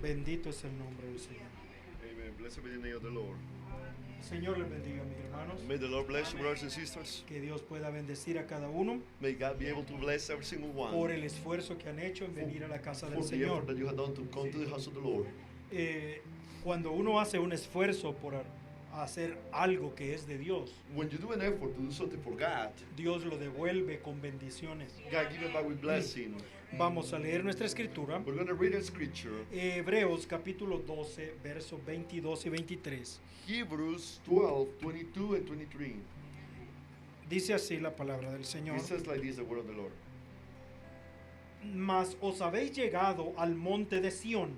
Bendito es el nombre del Señor. Amen. Blessed be the name of the Lord. Señor les bendiga, mis hermanos. May the Lord bless you, brothers and sisters. Que Dios pueda bendecir a cada uno May God be able to bless every single one por el esfuerzo que han hecho en venir a la casa del for the effort Señor. that you have done to come to the house of the Lord. Cuando uno hace un esfuerzo por hacer algo que es de Dios, When you do an effort to do something for God, Dios lo devuelve con bendiciones. God give it back with blessing. Vamos a leer nuestra escritura. We're going to read a scripture. Hebreos capítulo 12, versos 22 y 23. Hebrews 12, 22 and 23. Dice así la palabra del Señor. It says like this, the word of the Lord. Mas os habéis llegado al monte de Sión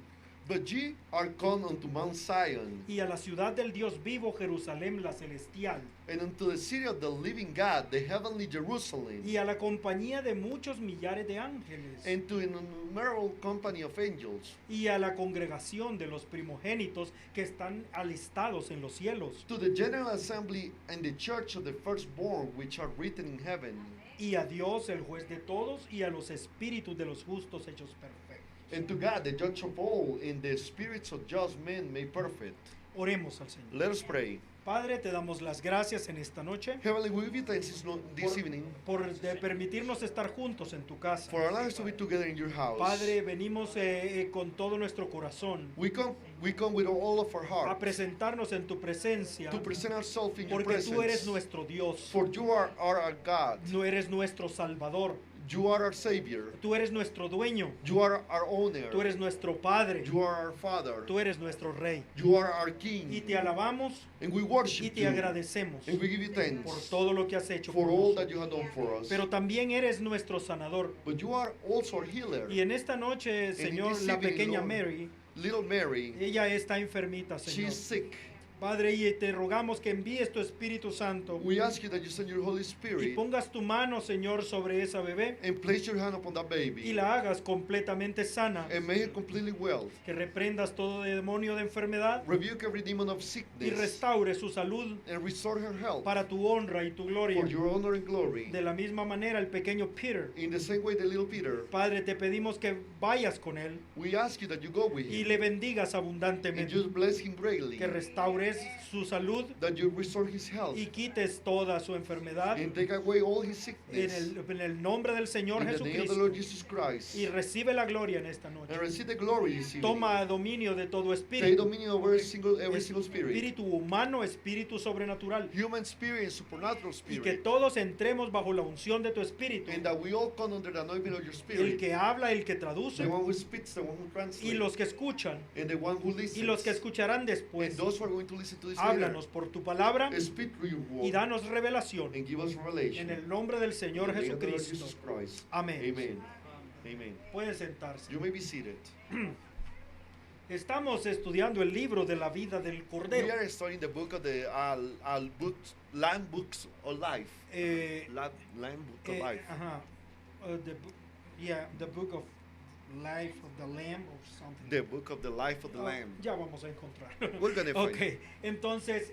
But ye are come unto Mount Zion, y a la ciudad del Dios vivo, Jerusalén la celestial, and unto the city of the living God, the heavenly Jerusalem, y a la compañía de muchos millares de ángeles, and to an innumerable company of angels, y a la congregación de los primogénitos que están alistados en los cielos, to the general assembly and the church of the firstborn which are written in heaven, y a Dios el juez de todos, y a los espíritus de los justos hechos perfectos. and to God the judge of all, and the spirits of just men made perfect. Oremos al Señor. Let us pray. Padre, te damos las gracias en esta noche Heavenly, we give you thanks this evening por permitirnos estar juntos en tu casa. for allowing us to be together in your house. Padre, venimos con todo nuestro corazón We come with all of our a heart presentarnos en tu presencia, to present ourselves in your porque tú eres presence. nuestro Dios, For you are our God. no eres nuestro Salvador, You are our Savior. tú eres nuestro dueño, You are our owner. tú eres nuestro Padre, You are our Father. tú eres nuestro Rey. You are our King. Y te alabamos And we y worship te you. agradecemos And we give you por thanks todo lo que has hecho for por all nosotros. that you have done for us. Pero también eres nuestro sanador. But you are also our healer. Y en esta noche, Señor, this la evening, pequeña Lord, Mary, Little Mary, ella está enfermita, she Señor. is sick. Padre, y te rogamos que envíes tu Espíritu Santo We ask you that you send your Holy y Spirit pongas tu mano, Señor, sobre esa bebé and place your hand upon that y baby la hagas completamente sana. and make it completely well. Que reprendas todo demonio de enfermedad Rebuke every demon of y sickness restaure su salud and restore her health para tu honra y tu gloria. for your honor and glory. De la misma manera, el pequeño Peter, In the same way, the little Peter, Padre, te pedimos que vayas con él we ask you that you go with y him le bendigas and abundantemente. just bless him greatly, Que restaures su salud that you restore his health y quites toda su enfermedad and take away all his en sickness. en el nombre del Señor In the name of the Jesucristo, Lord Jesus Christ, y recibe la gloria en esta noche. and receive the glory this evening. Toma dominio de todo Take espíritu, dominion over every single spirit, espíritu humano, espíritu sobrenatural, human spirit and supernatural y que spirit, todos entremos bajo la unción de tu espíritu, and that we all come under the anointing of your el spirit, que habla, el que traduce, the one who speaks, the one who y translates, los que escuchan, and the one who y listens, los que escucharán and después. those who are going to listen to this later. Háblanos por tu palabra Speak through your y word danos revelación and give us en revelation. el nombre del Señor In the name of the Lord Jesucristo. Jesus Christ. Amén. Amen. Amen. Pueden sentarse. You may be seated. Estamos estudiando el libro de la vida del We Cordero. are studying the book of the Lamb Books of Life. Lamb Book of Life. Ajá. The book of life of the Lamb or something. The book of the life of the Lamb. Ya vamos a encontrar. We're gonna find Ok, entonces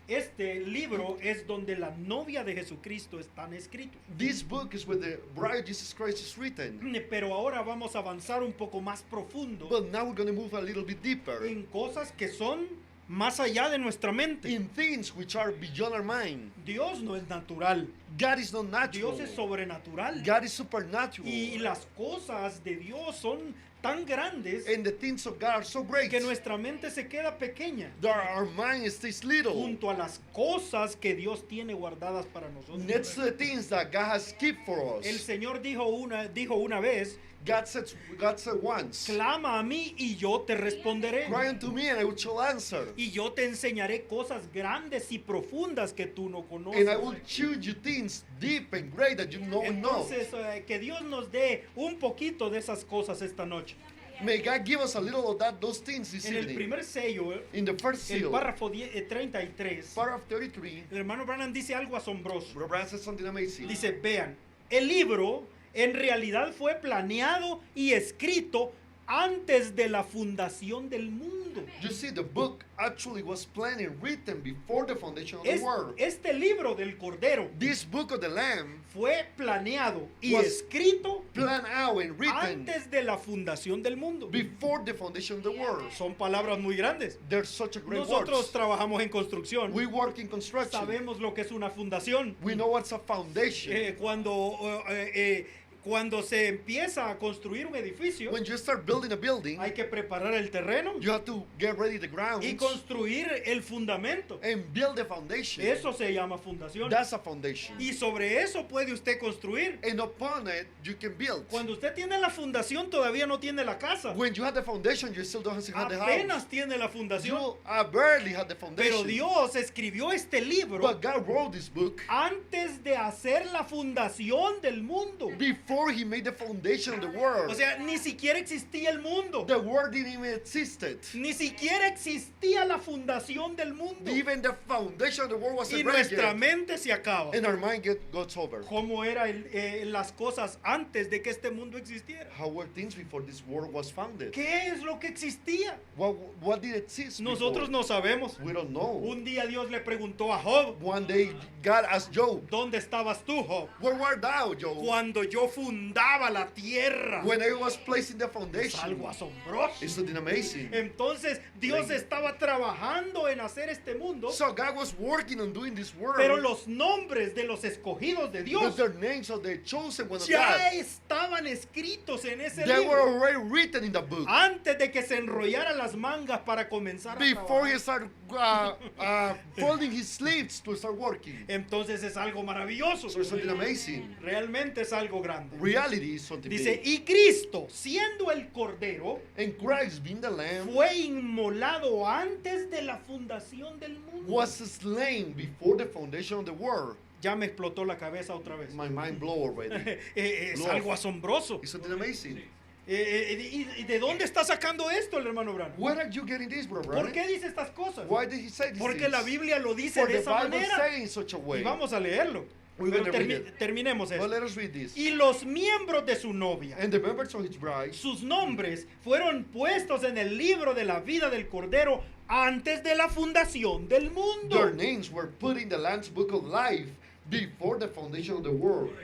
este libro es donde la novia de Jesucristo están escritos. This book is where the bride of Jesus Christ is written. Pero ahora vamos a avanzar un poco más profundo But now we're going to move a little bit deeper en cosas que son más allá de nuestra mente. in things which are beyond our mind. Dios no es natural, God is not natural. Dios es sobrenatural. God is supernatural. Y las cosas de Dios son tan grandes And the things of God are so great que nuestra mente se queda pequeña that our mind stays little junto a las cosas que Dios tiene guardadas para nosotros. next to the things that God has kept for us. El Señor dijo una vez, God said once, clama a mí y yo te responderé. cry unto me and I shall answer. Y yo te enseñaré cosas grandes y profundas que tú no conoces. And I will show you things deep and great that you know and know. Entonces, que Dios nos dé un poquito de esas cosas esta noche. May God give us a little of those things this En el evening. primer sello, In the first el seal, párrafo 33, paragraph 33, el hermano Branham dice algo asombroso. Brother Branham says something amazing. Dice, vean, el libro en realidad fue planeado y escrito antes de la fundación del mundo. You see, the book actually was planned and written before the foundation of the world. Este libro del Cordero This book of the Lamb fue planeado y was escrito planned out and written antes de la fundación del mundo. before the foundation of the world. Son palabras muy grandes. They're such a great Nosotros words. trabajamos en construcción. We work in construction. Sabemos lo que es una fundación. We know what's a foundation. Cuando se empieza a construir un edificio, When you start building a building, hay que preparar el terreno you have to get ready the ground y construir el fundamento. and build the foundation. Eso se llama fundación. That's a foundation. Y sobre eso puede usted construir. And upon it, you can build. Cuando usted tiene la fundación, todavía no tiene la casa. When you have the foundation, you still don't have the house. Apenas tiene la fundación. You barely have the Pero foundation. Dios escribió este libro But God wrote this book antes de hacer la fundación del mundo. before He made the foundation of the world. O sea, ni siquiera existía el mundo. The world didn't even exist. Ni siquiera existía la fundación del mundo. Even the foundation of the world Y wasn't ready nuestra yet. mente se acaba. And our mind goes over. ¿Cómo eran las cosas antes de que este mundo existiera? How were things before this world was founded? ¿Qué es lo que existía? What did exist Nosotros before? no sabemos. We don't know. Un día Dios le preguntó a Job, One day, God asked Job, ¿dónde estabas tú, Job? where were thou, Job? Cuando yo fundaba la tierra. When I was placing the Es foundation. algo asombroso. It's something amazing. Entonces Dios estaba trabajando en hacer este mundo, So God was working on doing this work. pero los nombres de los escogidos de But Dios their names of the chosen one of ya God, estaban escritos en ese they were libro already written in the book. antes de que se enrollara las mangas para comenzar a Before trabajar. he started folding his sleeves to start working. Entonces es algo maravilloso. So it's something amazing. Realmente es algo grande. Reality is something Dice, big. y Cristo, siendo el Cordero, And Christ, being the Lamb, fue inmolado antes de la fundación del mundo. was slain before the foundation of the world. Ya me explotó la cabeza otra vez. My mind blow already. Es Lord. algo asombroso. It's something amazing. ¿Y de dónde está sacando esto el hermano Branham? Where are you getting this, bro? ¿Por qué dice estas cosas? Why did he say this? Porque la Biblia lo dice For de the esa Bible manera. say in such a Y way. vamos a leerlo. We're Pero gonna read it. terminemos Well, esto. let us read this. Y los miembros de su novia, And the members of his bride, sus nombres fueron puestos en el libro de la vida del Cordero antes de la fundación del mundo. their names were put in the Lamb's Book of Life before the foundation of the world.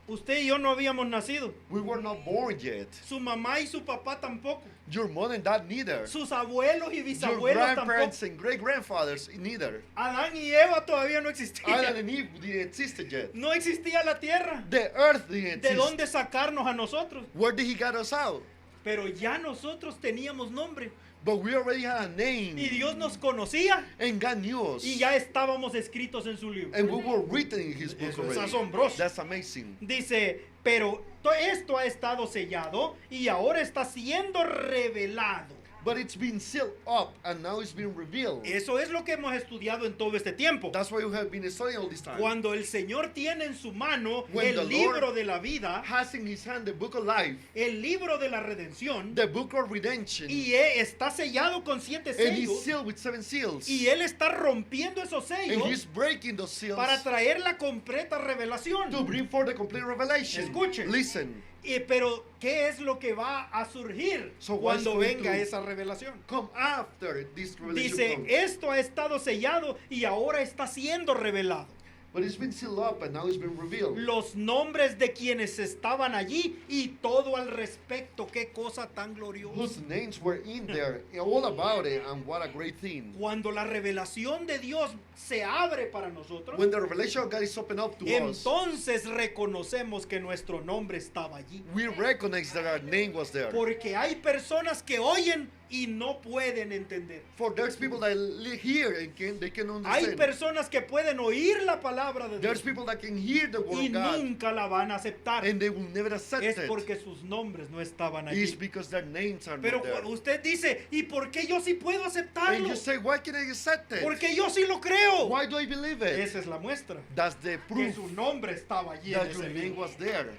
Usted y yo no habíamos nacido. We were not born yet. Su mamá y su papá tampoco. Your mother and dad neither. Sus abuelos y Your bisabuelos grandparents tampoco. and great grandfathers neither. Adán y Eva todavía no Adam existían. and Eve didn't exist yet. No existía la tierra. The earth didn't ¿De exist. dónde sacarnos a nosotros? Where did he get us out? Pero ya nosotros teníamos nombre. But we already had a Y name. Dios nos conocía. And God knew us. Y ya estábamos escritos en su libro. And we were written in his book Eso es already. asombroso. That's amazing. Dice, pero esto ha estado sellado y ahora está siendo revelado. But it's been sealed up and now it's been revealed. Eso es lo que hemos estudiado en todo este tiempo. That's why we have been studying all this time. Cuando el Señor tiene en su mano When the el libro Lord de la vida, has in his hand the book of life, el libro de la redención, the book of redemption, y está sellado con 7 and he's sellos, sealed with 7 seals. y Él está rompiendo esos And he's sellos breaking those seals para traer la completa revelación. to bring forth the complete revelation. Escuchen. Listen, Pero, ¿qué es lo que va a surgir So what's cuando going venga to- esa revelación? come after this revelation Dice, comes. esto ha estado sellado y ahora está siendo revelado. But it's been sealed up and now it's been revealed. Los nombres de quienes estaban allí y todo al respecto. Qué cosa tan gloriosa. Whose names were in there, all about it, and what a great thing. Cuando la revelación de Dios se abre para nosotros, When the revelation of God is opened up to us, entonces reconocemos que nuestro nombre estaba allí. we recognize that our name was there. Porque hay personas que oyen y no pueden entender. For there's people that hear and they can Hay understand. personas que pueden oír la palabra de There's Dios people that can hear the word y of God nunca la van a aceptar. and they will never accept Es it. porque sus nombres no estaban It's allí. because their names are Pero not there. usted dice, ¿y por qué yo sí puedo And aceptarlo? you say, why can I accept it? Porque yo sí lo creo. Why do I believe it? Esa es la muestra. That's the Que proof su nombre estaba allí en that ese your name libro. was there.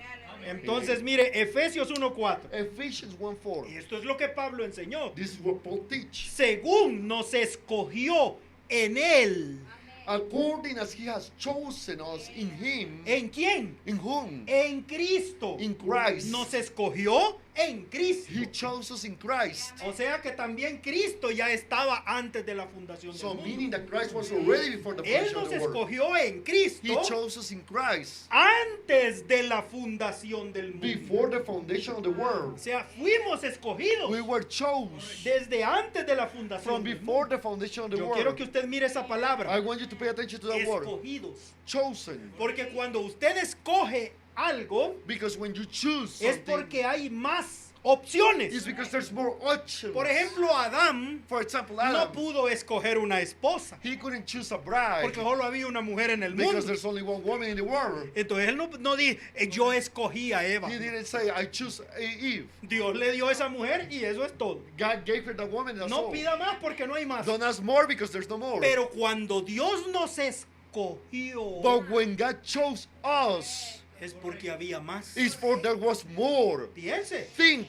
Entonces, mire, Efesios 1:4. Ephesians 1:4. Y esto es lo que Pablo enseñó. This is what Paul teach. Según nos escogió en él. According as he has chosen us in him, ¿En quién? in whom? En Cristo. In Christ. Nos escogió en Cristo. He chose us in Christ. O sea que también Cristo ya estaba antes de la fundación del So mundo. meaning that Christ was already before the Él foundation of nos the world. escogió en He Cristo chose us in Christ antes de la fundación del mundo. before the foundation of the O world. sea, fuimos escogidos We were chose desde antes de la fundación from del before mundo. the foundation of the Yo quiero world. que usted mire esa I palabra. want you to pay attention to that word. Escogidos. Chosen. Porque cuando usted escoge algo, Because when you choose es something, porque hay más opciones. it's because there's more options. Por ejemplo, Adán For example, no Adam, pudo escoger una esposa. he couldn't choose a bride Porque solo había una mujer en el because mundo. there's only one woman in the world. Entonces él no dijo, yo escogí a Eva. He didn't say, I choose Eve. Dios le dio a esa mujer y eso es todo. God gave her the woman, that's No all. pida más porque no hay más. Don't ask more because there's no more. Pero cuando Dios nos escogió, But when God chose us, es porque había más. it's for there was more. Piense, Think.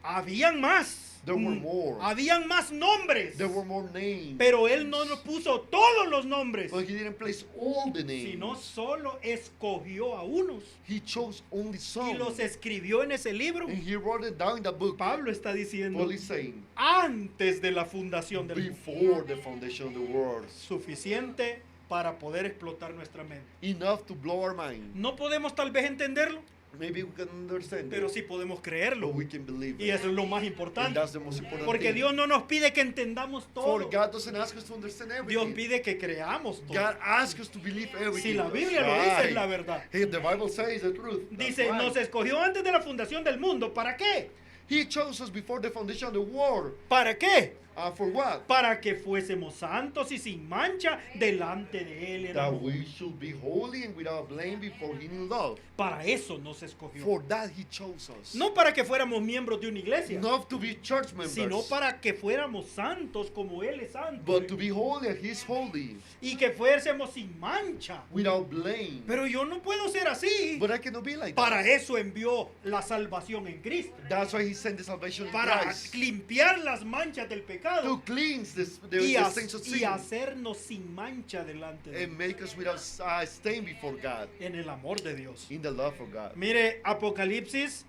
habían más. There were more. Habían más nombres. There were more names. Pero Él no nos puso todos los nombres, But he didn't place all the names. sino solo escogió a unos He chose only y some. los escribió en ese libro. And he wrote it down in the book. Pablo está diciendo, Paul is saying, antes de la fundación del mundo. before the foundation of the world. Suficiente para poder explotar nuestra mente. Enough to blow our mind. No podemos tal vez entenderlo, Maybe we can understand pero it, sí podemos but creerlo. we can believe Y it. eso es lo más And importante. that's the most important Porque thing. Dios no nos pide que entendamos For todo. God doesn't ask us to understand Dios everything. pide que creamos todo. God asks us to believe everything. Si la That's Biblia lo dice, right. es la verdad. Hey, the Bible says the truth. That's Dice, right. nos escogió antes de la fundación del mundo. ¿Para qué? He chose us before the foundation of the world. ¿Para qué? For what? Para que fuésemos santos y sin mancha delante de Él en That amor. we should be holy and without blame before Him in love. Para eso nos escogió. For that He chose us. No para que fuéramos miembros de una iglesia, Not to be church members, sino para que fuéramos santos como Él es santo. but to be holy and He is holy, Y que fuésemos sin mancha. without blame. Pero yo no puedo ser así. But I cannot be like Para that. eso envió la salvación en Cristo. That's why He sent the salvation in Para Christ. limpiar las manchas del To pecado cleanse the y, things of y sin hacernos sin mancha delante de Él. and make us without stain before God, En el amor de Dios. in the love of God. Mire, Apocalipsis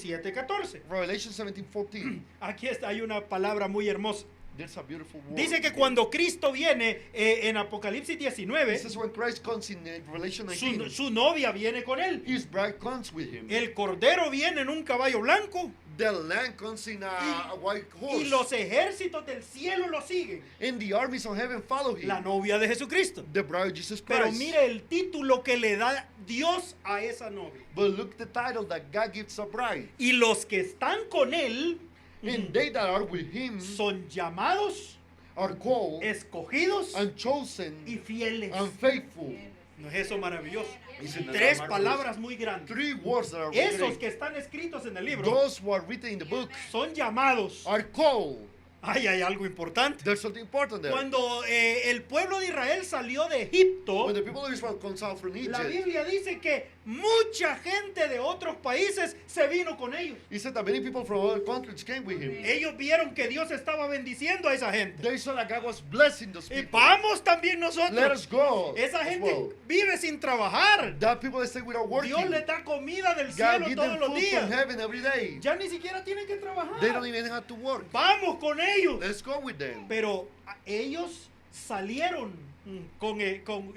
17:14. Revelation 17:14. Aquí hay una palabra muy hermosa. There's a beautiful word. Dice que cuando Cristo viene en Apocalipsis 19, This is when Christ comes in Revelation 19. su novia viene con él. His bride comes with him. El cordero viene en un caballo blanco The lamb comes in a white y horse. los ejércitos del cielo lo siguen. And the armies of heaven follow him. La novia de Jesucristo. The bride of Jesus Pero Christ. mire el título que le da Dios a esa novia. But look the title that God gives a bride. Y los que están con él And they that are with him son llamados, are called escogidos and chosen y fieles. and faithful. ¿No es eso maravilloso? Isn't that Tres marvelous? palabras muy grandes. Three words that are Esos written. que están escritos en el libro Those who are written in the book son llamados. are called. Ay, hay algo importante. There's something important there. Cuando el pueblo de Israel salió de Egipto, When the people of Israel comes out from la Egypt, Biblia dice que mucha gente de otros países se vino con ellos. he said that many people from other countries came with him. Ellos vieron que Dios estaba bendiciendo a esa gente. They saw that God was blessing those Y people. vamos también Let us nosotros. go. Esa as gente well. vive sin trabajar. That people that stay without working. Dios les da comida del God cielo give todos them los food días. from heaven every day. Ya ni siquiera tienen que They don't trabajar. even have to work. Vamos con ellos. Let's go with them. Pero ellos salieron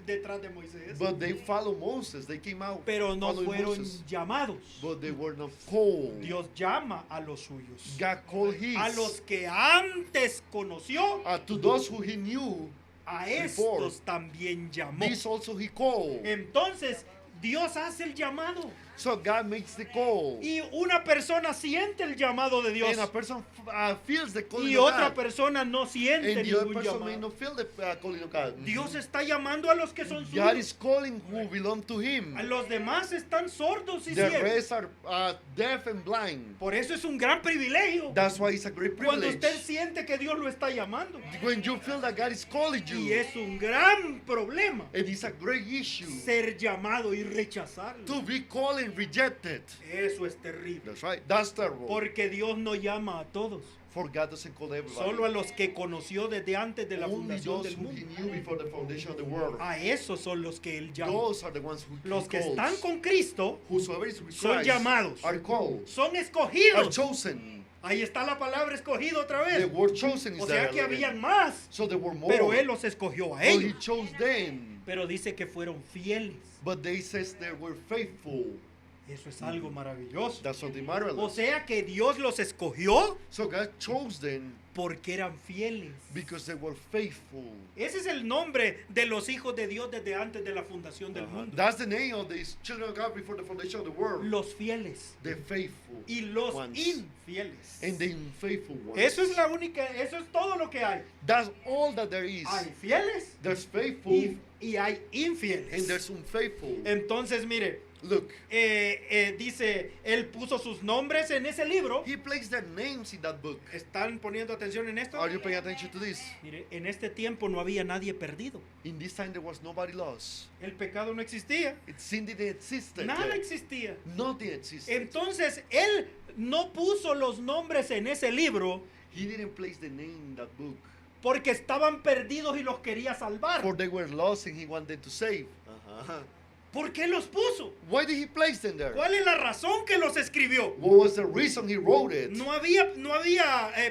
detrás de Moisés, But they follow Moses. They came out pero no following fueron Moses. llamados. But they were not called. Dios llama a los suyos. God called his. A los que antes conoció, To those who he knew, a before. estos también llamó. this also he called. Entonces, Dios hace el llamado. So God makes the call. Y una persona siente el llamado de Dios. And a person feels the calling Y of otra God. persona no siente And the other ningún person may llamado. not feel the calling of God. Dios está llamando a los que son God suyos. is calling who belong to him. A los demás están sordos y The ciegos. rest are deaf and blind. Por eso es un gran privilegio. That's why it's a great Cuando privilege. usted siente que Dios lo está llamando. When you feel that God is calling Y you, es un gran problema and it's a great issue ser llamado y rechazarlo. to be called getting rejected. Eso es terrible. That's right. That's terrible. Porque Dios no llama a todos. For God doesn't call everybody. Solo a los que conoció desde antes de la Only fundación those del who He mundo. knew before the foundation of the world. A esos son los que Él llama. Those are the ones who Los He que calls. están con Cristo Whosoever is with son Christ llamados. are called, son are escogidos. chosen. Ahí está la palabra escogido otra The vez. word chosen is O sea there que already. habían más. So there were more. Pero Él los escogió a So He ellos. chose them. Pero dice que fueron fieles. But they says they were faithful. Eso es algo maravilloso. That's something O marvelous. sea que Dios los escogió So God chose them porque eran fieles. because they were faithful. Ese es el nombre de los hijos de Dios desde antes de la fundación del mundo. That's the name of these children of God before the foundation of the world. Los fieles The faithful y los ones. infieles. And the unfaithful ones. Eso es la única, eso es todo lo que hay. That's all that there is. Hay fieles There's faithful y hay and infieles. there's unfaithful. Entonces, mire, Look, dice, él puso sus nombres en ese libro. He placed their names in that book. ¿Están poniendo atención en esto? Are you paying attention to this? Mire, en este tiempo no había nadie perdido. In this time there was nobody lost. El pecado no existía. Sin didn't exist. Nada existía. Nothing existed. Entonces, él no puso los nombres en ese libro He didn't place the name in that book. porque estaban perdidos y los quería salvar. For they were lost and He wanted to save. ¿Por qué los puso? Why did He place them there? ¿Cuál es la razón que los escribió? What was the reason He wrote it? No había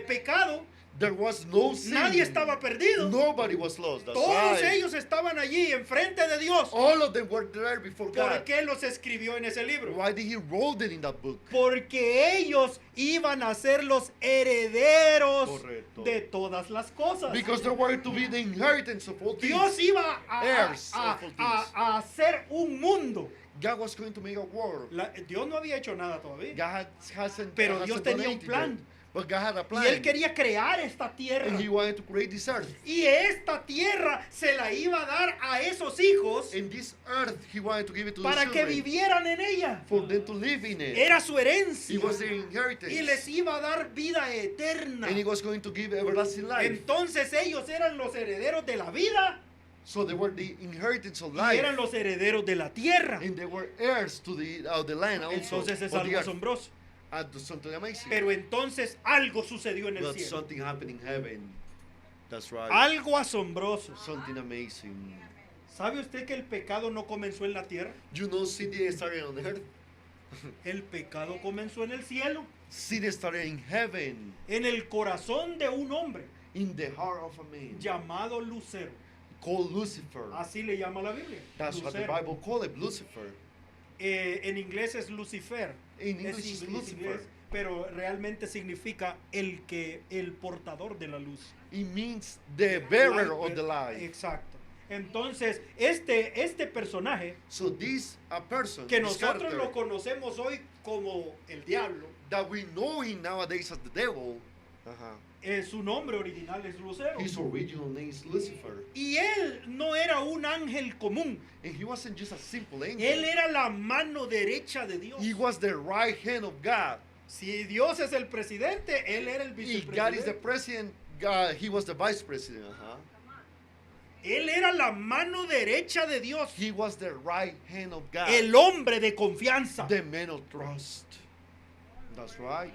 pecado. There was no sin. Nadie estaba perdido. Nobody was lost. That's Todos right. ellos estaban allí enfrente de Dios. All of them were there before ¿Por God. qué los escribió en ese libro? Why did He wrote it in that book? Porque ellos iban a ser los herederos Correcto. de todas las cosas. Because they were to be the inheritance of all things. Dios iba Heirs of all things. a hacer un mundo. God was going to make a world. Dios no había hecho nada todavía. God hasn't, Pero hasn't Dios done tenía un anything plan. yet. But God had a Y plan. Él quería crear esta tierra. And He wanted to create this earth. Y esta tierra se la iba a dar a esos hijos In this earth, He wanted to give it to para the que children. vivieran en ella. For them to live in it. Era su herencia. It was their inheritance. Y les iba a dar vida eterna. And He was going to give everlasting life. Entonces ellos eran los herederos de la vida So they were the inheritance of y life. eran los herederos de la tierra. And they were heirs to the land also. Entonces es of the algo earth. asombroso. And something amazing. Pero entonces algo sucedió en el But cielo. something happened in heaven. That's right. Algo asombroso. Something amazing. ¿Sabe usted que el pecado no comenzó en la tierra? You know, sin started on earth. El pecado comenzó en el cielo, Sin started in heaven. en el corazón de un hombre In the heart of a man. llamado Lucero. Called Lucifer. Así le llama la Biblia. That's what the Lucero. Bible called it, Lucifer. En inglés es Lucifer. In Es English, it's inglés, Lucifer. pero realmente significa el portador de la luz. It means the bearer Light of the light. Exacto. Entonces, este personaje So this a person, que this nosotros character, lo conocemos hoy como el diablo, that we know him nowadays as the devil, su nombre original es Lucero. his original name is Lucifer. Y él no era un ángel común. And he wasn't just a simple angel. Él era la mano derecha de Dios. He was the right hand of God. Si Dios es el presidente, él era el If God is the vicepresidente. president, God, he was the vice president. Él era la mano derecha de Dios. He was the right hand of God. El hombre de confianza. The man of trust. That's right.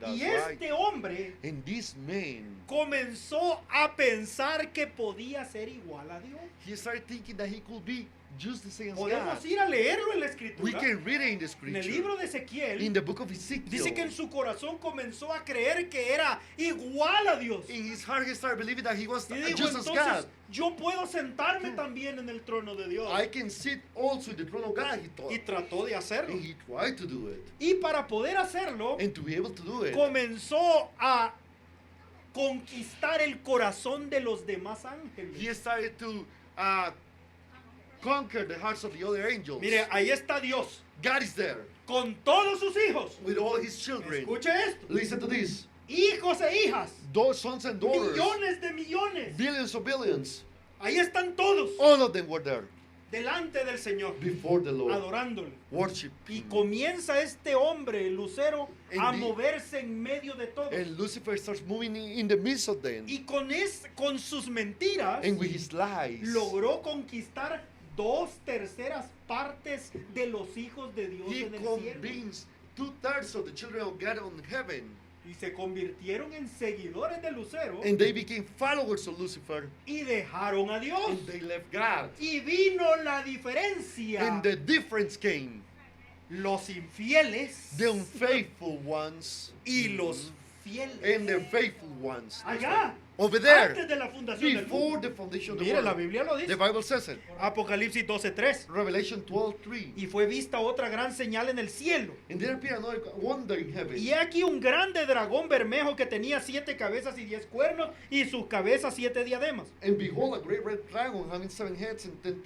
That's Y right. este hombre And this man, comenzó a pensar que podía ser igual a Dios. he started thinking that he could be just the same as God. Podemos ir a leerlo en la We escritura. can read it in the En scripture. el libro de In Ezequiel the book of Ezekiel. dice que en su corazón comenzó a creer que era igual a Dios. In his heart, he started believing that he was Y dijo, just as entonces God. yo puedo sentarme también en el trono de Dios. I can sit also in the throne of God, he thought. Y trató de hacerlo. And he tried to do it. Y para poder hacerlo, And to be able to do it, comenzó a conquistar el corazón de los demás ángeles. he started to conquer the hearts of the other angels. Mire, ahí está Dios God is there con todos sus hijos. with all his children. Escuche esto. Listen to this. Hijos e hijas. Those sons and daughters, Millones de millones. billions of billions, Ahí están todos all of them were there delante del Señor, before the Lord. adorándole. Worship Y him. comienza este hombre, Lucero, a And the- moverse en medio de todos. And Lucifer starts moving in the midst of them. Y con sus mentiras And with his lies, logró conquistar 2/3 partes de los hijos de Dios He en el cielo. convinced 2/3 of the children of God on heaven. Y se convirtieron en seguidores de Lucero. And they became followers of Lucifer. Y dejaron a Dios. And they left God. Y vino la diferencia. And the difference came. Los infieles. The unfaithful ones. Y los fieles. And the faithful ones. Allá. Over there. Antes de la fundación del Before mundo. the foundation of the Mire, world. la Biblia lo The dice. Bible says it. Apocalipsis 12:3. Revelation 12:3. Y fue vista otra gran señal en el cielo. And there appeared another wonder in heaven. Y aquí un grande dragón bermejo que tenía 7 cabezas y 10 cuernos, y sus cabezas 7 diademas. And behold, a great red dragon having 7 heads and 10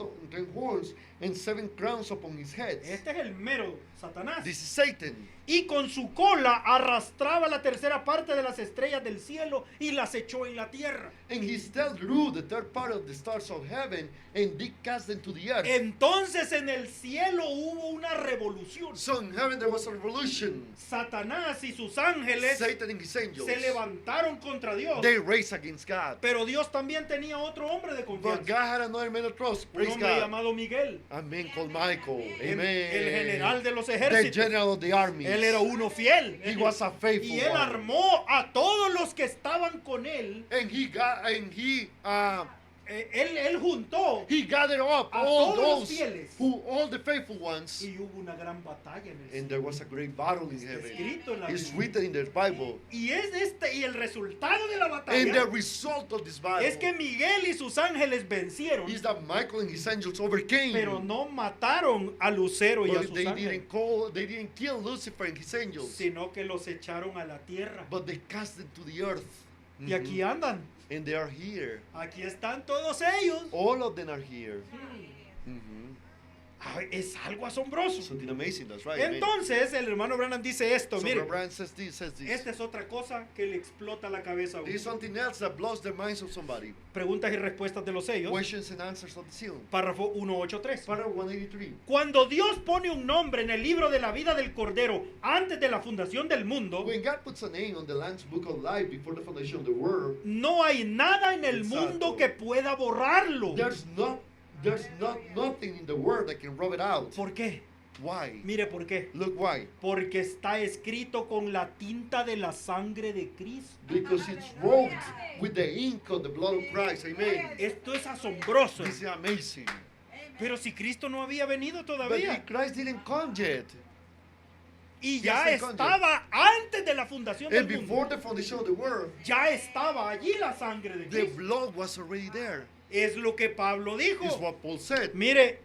horns and 7 crowns upon his heads. Este es el mero Satanás. This is Satan. Y con su cola arrastraba la 1/3 parte de las estrellas del cielo y las echó en la tierra. And his tail drew the 1/3 part of the stars of heaven and did cast them to the earth. Entonces en el cielo hubo una revolución. So in heaven there was a revolution. Satanás y sus ángeles Satan and his angels, se levantaron contra Dios. they raised against God. Pero Dios también tenía otro hombre de But confianza. God had another man of trust. Un Praise hombre God. llamado Miguel. A man called Michael. El Amen. general de los The ejércitos. general of the army. Él era uno fiel. He was a faithful Y él one. armó a todos los que estaban con él. And Él juntó. he gathered up A all todos los those fieles. all the faithful ones. Y hubo una gran batalla en el cielo. And there was a great battle in heaven. Escrito en la It's Biblia. written in the Bible. Y el resultado de la And the batalla result of this battle es que Miguel y sus ángeles vencieron, is that Michael and his angels overcame. pero no mataron a Lucero y a But sus they ángeles, didn't kill Lucifer and his angels. sino que los echaron a la tierra. But they cast them to the earth. Y aquí andan. And they are here. Aquí están todos ellos. All of them are here. Ay, es algo asombroso. Something amazing, that's right. Amen. Entonces el hermano Branham dice esto, So mire, Brand says this. esta es otra cosa que le explota la cabeza a There is uno. something else that blows the minds of somebody. Preguntas y respuestas de los sellos. Questions and answers of the seal. Párrafo 183. Paragraph 183. Cuando Dios pone un nombre en el libro de la vida del Cordero antes de la fundación del mundo, When God puts a name on the Lamb's Book of Life before the foundation of the world, no hay nada en el Exacto. mundo que pueda borrarlo. there's nothing in the world that can rub it out. ¿Por qué? Why? Mire por qué. Look why. Porque está escrito con la tinta de la sangre de Cristo. Because it's wrote with the ink of the blood of Christ. Amen. Esto es asombroso. This is amazing. Pero si Cristo no había venido But todavía. Christ didn't come yet. Y ya Yes, and estaba antes de la fundación del And mundo. before the foundation of the world, Ya estaba allí la sangre de the Cristo. blood was already there. Es lo que Pablo dijo. Is what Paul said. Mire,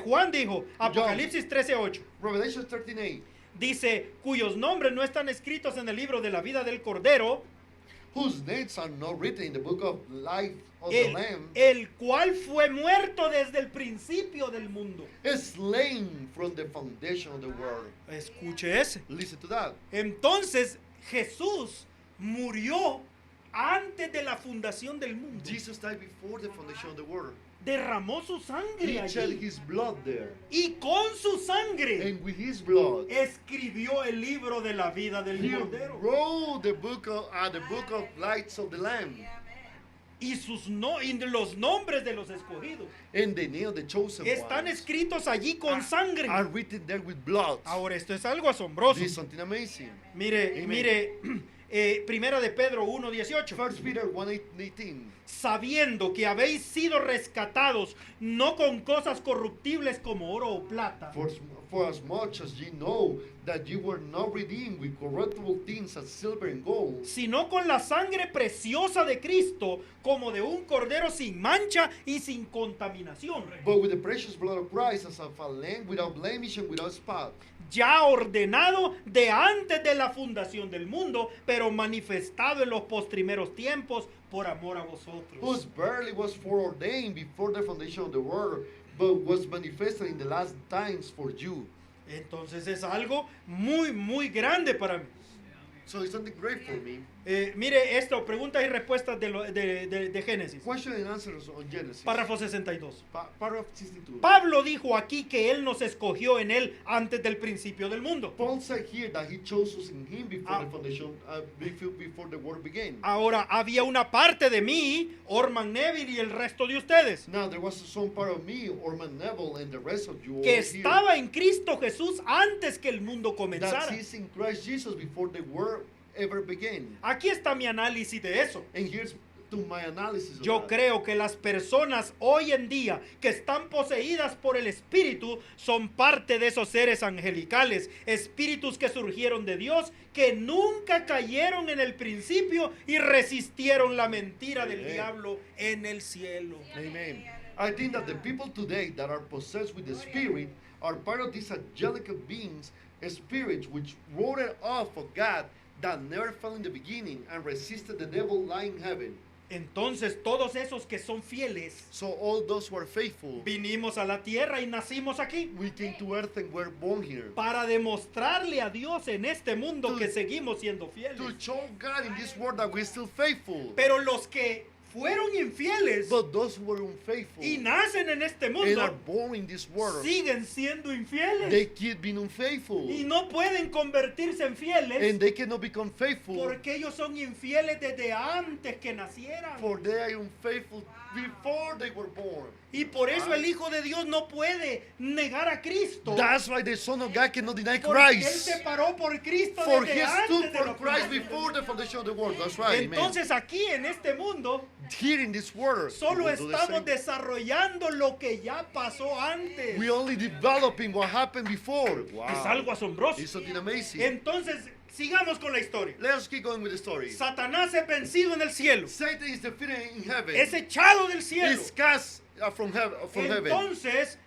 Juan dijo, Apocalipsis 13:8. Revelation 13:8. Dice, cuyos nombres no están escritos en el libro de la vida del Cordero, Whose names are not written in the book of life of the Lamb, el cual fue muerto desde el principio del mundo. is slain from the foundation of the world. Escuche ese. Listen to that. Entonces, Jesús murió antes de la fundación del mundo. Jesus died before the foundation of the world. Derramó su sangre He shed allí. his blood there. Y con su sangre And with his blood, escribió el libro de la vida del he Cordero. wrote the book of lights of the Lamb. Y los nombres de los escogidos And the name of the chosen están ones escritos allí con sangre. are written there with blood. Ahora, esto es algo asombroso. This is something amazing. Mire, Amen. mire, Primera de Pedro 1:18. 1 Peter 1:18. Sabiendo que habéis sido rescatados no con cosas corruptibles como oro o plata, For as much as ye know that you were not redeemed with corruptible things as silver and gold, sino con la sangre preciosa de Cristo, como de un cordero sin mancha y sin contaminación, but with the precious blood of Christ as of a lamb without blemish and without spot, ya ordenado de antes de la fundación del mundo, pero manifestado en los postrimeros tiempos por amor a vosotros. whose barely was foreordained before the foundation of the world, but was manifested in the last times for you. Entonces es algo muy, muy grande para mí. So it's something great for me. Mire esto, preguntas y respuestas de Génesis. Question and answers on Genesis. Párrafo 62. Paragraph 62. Pablo dijo aquí que él nos escogió en él antes del principio del mundo. Paul said here that he chose us in him before the foundation, before the world began. Ahora, había una parte de mí, Orman Neville y el resto de ustedes, Now there was some part of me, Orman Neville, and the rest of you que all here, estaba en Cristo Jesús antes que el mundo comenzara. that is in Christ Jesus before the world ever began. Aquí está mi análisis de eso. And here's to my analysis of Yo that. creo que las personas hoy en día que están poseídas por el Espíritu son parte de esos seres angelicales, espíritus que surgieron de Dios, que nunca cayeron en el principio y resistieron la mentira del Amen. diablo en el cielo. Amen. I think that the people today that are possessed with the Spirit are part of these angelic beings, spirits which rooted off of God, that never fell in the beginning and resisted the devil lying in heaven. Entonces todos esos que son fieles, So all those who are faithful, vinimos a la tierra y nacimos aquí we came to earth and were born here para demostrarle a Dios en este mundo To- que seguimos siendo to fieles. show God in this world that we're still faithful. Pero los que fueron infieles But those who were unfaithful y nacen en este and are mundo born in this world, siguen siendo infieles they keep being unfaithful. y no pueden convertirse en And fieles they cannot become faithful, porque ellos son infieles desde antes que nacieran. for they are unfaithful before they were born. Y por eso el Hijo de Dios no puede negar a Cristo. That's why the Son of God cannot deny Porque Él Christ. se paró por Cristo For desde he stood antes de for la Christ fundación del before mundo. the foundation of the world. That's right. Amen. Entonces aquí en este mundo Here in this world, solo we will do the estamos same. desarrollando lo que ya pasó antes. We only developing what happened before. Wow. Es algo asombroso. It's something amazing. Entonces, sigamos con la historia. Let's keep going with the story. Satanás es vencido en el cielo. Satan is defeated in heaven. Es echado del cielo. Is cast from heaven. Entonces,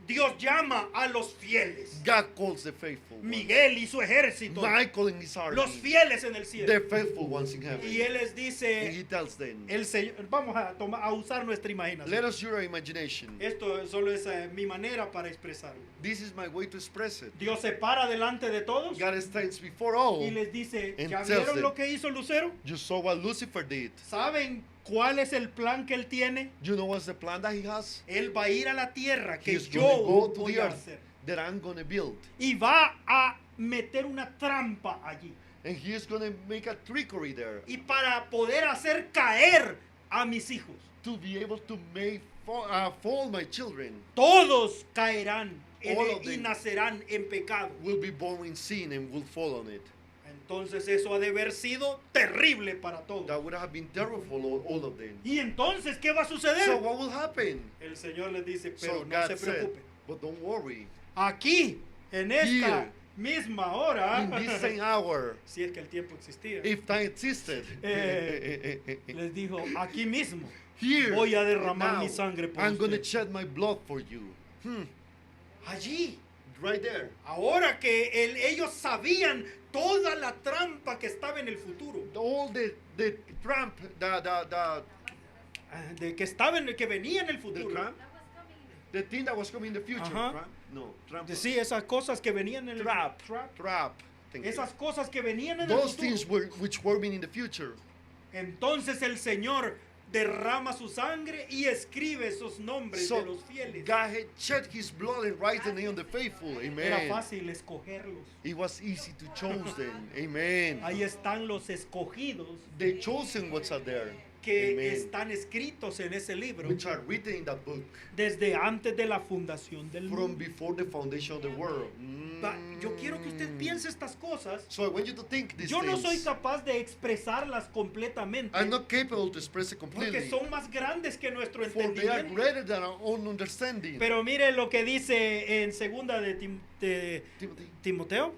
Dios llama a los fieles. God calls the faithful ones. Miguel y su ejército. Michael and his army. Los fieles en el cielo. The faithful ones in heaven. Y Él les And he dice, tells them, el Señor, vamos a usar nuestra imaginación. let us use our imagination. Esto solo es mi manera para expresarlo. This is my way to express it. Dios se para delante de todos God stands before all. y les dice, And ¿ya tells vieron them, lo que hizo Lucero? You saw what Lucifer did. ¿Saben cuál es el plan que él tiene? You know what's the plan that he has? Él va a ir a la tierra que He's yo going to go to voy the a earth hacer. that I'm going to build. Y va a meter una trampa allí. And he is going to make a trickery there Y para poder hacer caer a mis hijos. to be able to make fall my children. Todos caerán All of y them. nacerán en pecado. Will be born in sin and will fall on it. Entonces eso ha de haber sido terrible para todos. That would have been terrible for all of them. Y entonces, ¿qué va a So suceder? what will happen? El Señor les dice, pero So no God se said, preocupe. but don't worry. Aquí, en esta Here, misma hora, In this same hour, si es que el tiempo existía, if time existed, les dijo, aquí mismo here, voy a derramar now, mi sangre por I'm going to ustedes. shed my blood for you. Allí, Right there. ahora que ellos sabían toda la trampa que estaba en el futuro, All the tramp, de que estaba que venía en el the futuro. tramp, the thing that was coming in the future. Ajá. Tramp? No, tramp. Sí, esas cosas que venían en el Trap. Thank you. Esas cosas que venían en Those el things futuro. which were in the future. Entonces el Señor derrama su sangre y escribe esos nombres So de los fieles. God had shed his blood and write the name of the faithful. Era Amen. fácil escogerlos. It was easy to choose them. Amen. Ahí están los escogidos The chosen ones are there. que Amen. están escritos en ese libro Which are written in that book desde antes de la fundación del from mundo. before the foundation of the world. Yo quiero que usted piense estas cosas. So I want you to think these Yo no soy things. capaz de expresarlas completamente I'm not capable to express it porque completely. son más grandes que nuestro For they are entendimiento. greater than our own understanding. Pero mire lo que dice en segunda de Timothy. Timoteo,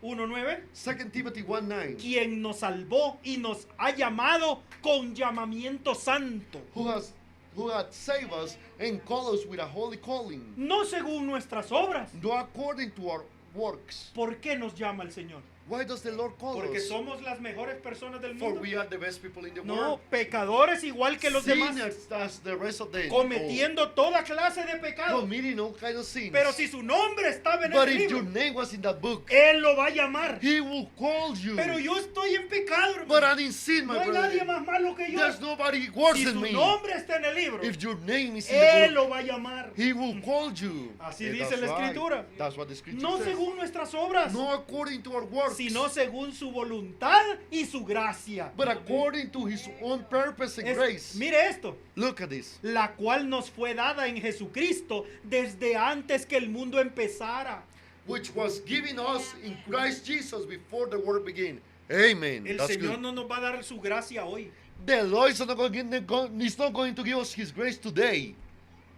1:9, 2 Timothy 1:9. quien nos salvó y nos ha llamado con llamamiento santo, Who had saved us and called us with a holy calling, no según nuestras obras. not according to our works. ¿Por qué nos llama el Señor? Why does the Lord call Porque us? somos las mejores personas del For mundo. we are the best people in the No, world. pecadores igual que los demás, Sinners as the rest of them. cometiendo toda clase de pecados. Committing all kind of sins. Pero si su nombre estaba en But el if your libro, name was in that book, Él lo va a llamar. He will call you. Pero yo estoy en pecado, But hermano. I'm in sin, No my hay nadie brother. más malo que yo. There's nobody worse Si than su me. nombre está en el libro, If your name is in Él the book, lo va a llamar. He will call you. Así And dice that's la right. Escritura. That's what the scripture No says. según nuestras obras, No according to our works, sino según su voluntad y su gracia. but according to His own purpose and Es- grace. mire esto, Look at this. la cual nos fue dada en Jesucristo desde antes que el mundo empezara. Which was given us in Christ Jesus before the world began. Amen. El That's Señor good. no nos va a dar su gracia hoy. The Lord is not going to give us His grace today.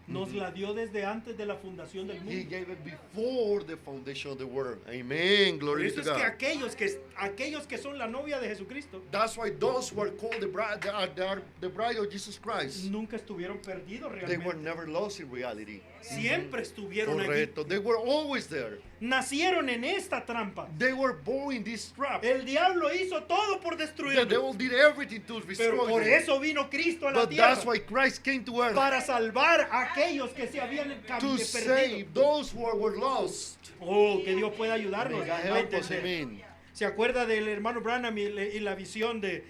Nos la dio desde antes de la fundación del He mundo. gave it before the foundation of the world. Amen. Por Glory eso to es que God. aquellos que son la novia de Jesucristo That's why those who are called the bride of Jesus Christ, nunca estuvieron perdidos they were realmente. never lost in reality. Siempre estuvieron allí. Correcto. They were always there. Nacieron en esta trampa. They were born in this trap. El diablo hizo todo por The destruirlos. devil did everything to Pero destroy por them. eso vino Cristo a la But that's tierra. why Christ came to earth, Para salvar a aquellos que se habían to perdido. save those who were lost. Oh, que Dios pueda ayudarnos. May God a help us, entender. amen. ¿Se acuerda del hermano Branham y la visión que